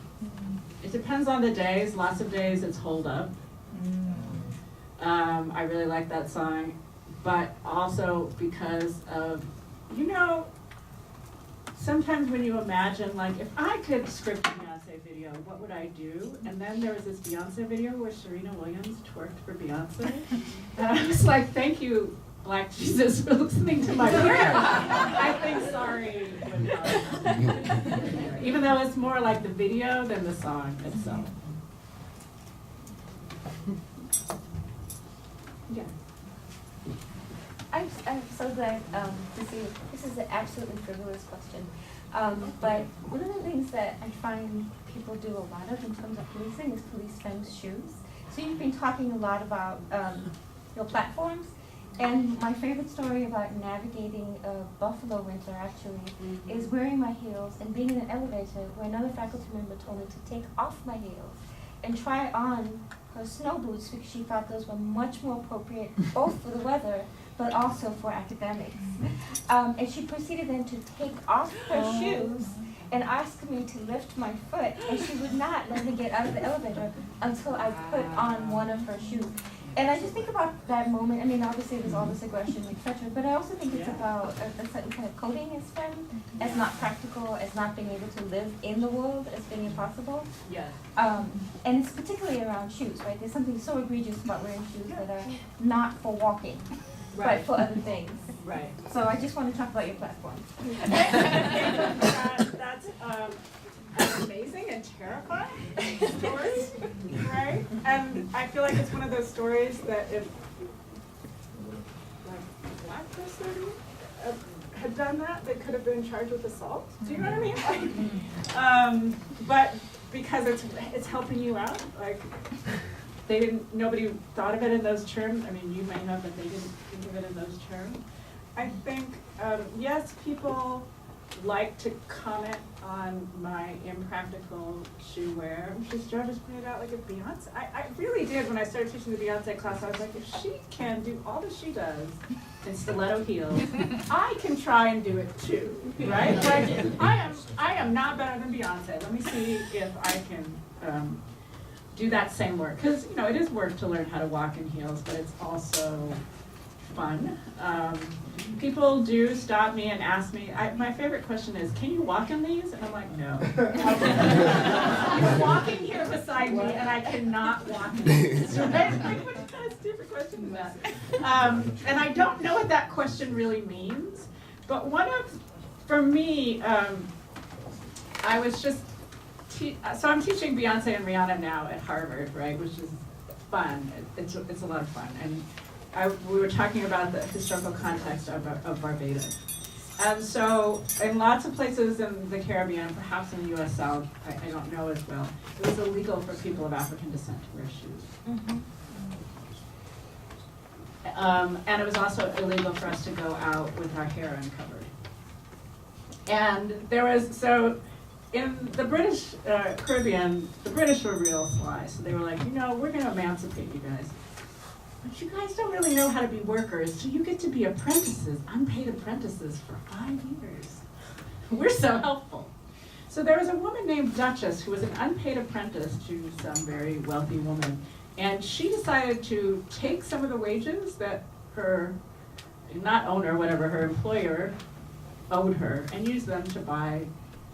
It depends on the days. Lots of days it's Hold Up. I really like that song, but also because of, you know, sometimes when you imagine, like, if I could script a Beyonce video, what would I do? And then there was this Beyonce video where Serena Williams twerked for Beyonce, and I was like, thank you, Black Jesus, for listening to my prayer. I think sorry would help. Even though it's more like the video than the song itself. Yeah. I'm so glad to see. This is an absolutely frivolous question, but one of the things that I find people do a lot of in terms of policing is police femmes' shoes. So you've been talking a lot about your platforms, and my favorite story about navigating a Buffalo winter actually is wearing my heels and being in an elevator where another faculty member told me to take off my heels and try on her snow boots because she thought those were much more appropriate both for the weather but also for academics. And she proceeded then to take off her shoes and asked me to lift my foot, and she would not let me get out of the elevator until I put on one of her shoes. And I just think about that moment. I mean, obviously there's all this aggression, etc., but I also think it's about a certain kind of coding as femme, as not practical, as not being able to live in the world, as being impossible. Yes. And it's particularly around shoes, right? There's something so egregious about wearing shoes that are not for walking. but for other things. Right. So I just want to talk about your platform. That's an amazing and terrifying story, right? And I feel like it's one of those stories that if like a black person had done that, they could have been charged with assault. Do you know what I mean? Like, but because it's helping you out, like nobody thought of it in those terms. I mean, you may have, but they didn't think of it in those terms. I think, yes, people like to comment on my impractical shoe wear. Just Jarvis pointed out, like, a Beyonce. I really did when I started teaching the Beyonce class. I was like, if she can do all that she does in stiletto heels, I can try and do it too, right? Like, I am not better than Beyonce. Let me see if I can do that same work. Because, you know, it is work to learn how to walk in heels, but it's also fun. People do stop me and ask me, my favorite question is, can you walk in these? And I'm like, no. You're walking here beside me and I cannot walk in these. Right? Like, what kind of stupid question is that? And I don't know what that question really means, but for me, I was just, so I'm teaching Beyonce and Rihanna now at Harvard, right, which is fun. It's a lot of fun. And we were talking about the historical context of Barbados. And so in lots of places in the Caribbean, perhaps in the US South, I don't know as well, it was illegal for people of African descent to wear shoes. And it was also illegal for us to go out with our hair uncovered. And there was, so in the British Caribbean, the British were real sly. So they were like, you know, we're gonna emancipate you guys. But you guys don't really know how to be workers, so you get to be apprentices, unpaid apprentices for 5 years. We're so helpful. So there was a woman named Duchess who was an unpaid apprentice to some very wealthy woman. And she decided to take some of the wages that her, not owner, whatever, her employer owed her and use them to buy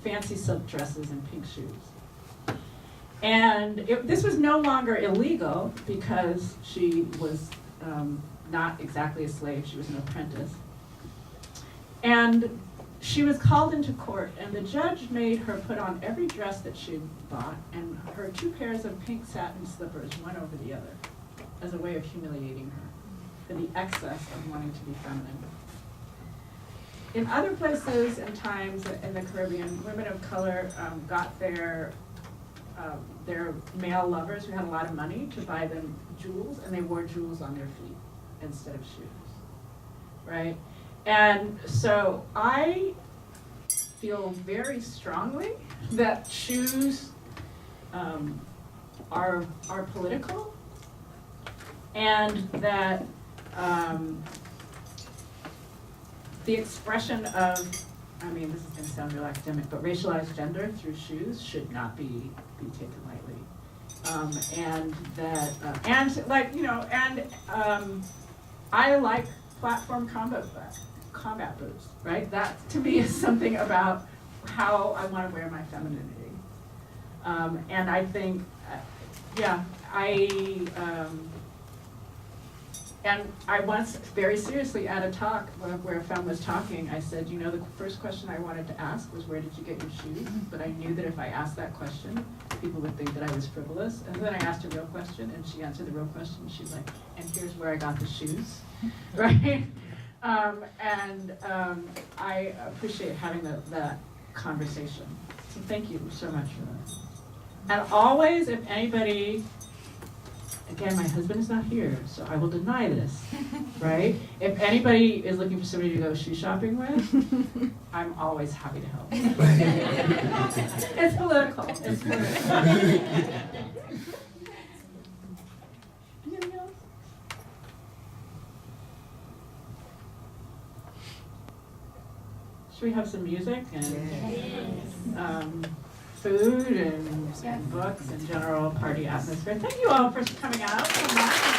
fancy silk dresses and pink shoes. And this was no longer illegal because she was not exactly a slave, she was an apprentice. And she was called into court, and the judge made her put on every dress that she'd bought and her 2 pairs of pink satin slippers, one over the other, as a way of humiliating her for the excess of wanting to be feminine. In other places and times in the Caribbean, women of color got their male lovers who had a lot of money to buy them jewels, and they wore jewels on their feet instead of shoes, right? And so I feel very strongly that shoes are political, and that the expression of, I mean, this is going to sound real academic, but racialized gender through shoes should not be taken lightly. And that, and like, you know, and I like platform combat boots, right? That to me is something about how I want to wear my femininity. And I think, yeah, and I once, very seriously, at a talk where a femme was talking, I said, you know, the first question I wanted to ask was, where did you get your shoes? But I knew that if I asked that question, people would think that I was frivolous. And then I asked a real question, and she answered the real question. She's like, and here's where I got the shoes, right? I appreciate having that conversation. So thank you so much for that. And always, if anybody, again, my husband is not here, so I will deny this, right? If anybody is looking for somebody to go shoe shopping with, I'm always happy to help. It's political. It's political. Anything else? Should we have some music and food and books and general party atmosphere? Thank you all for coming out so much.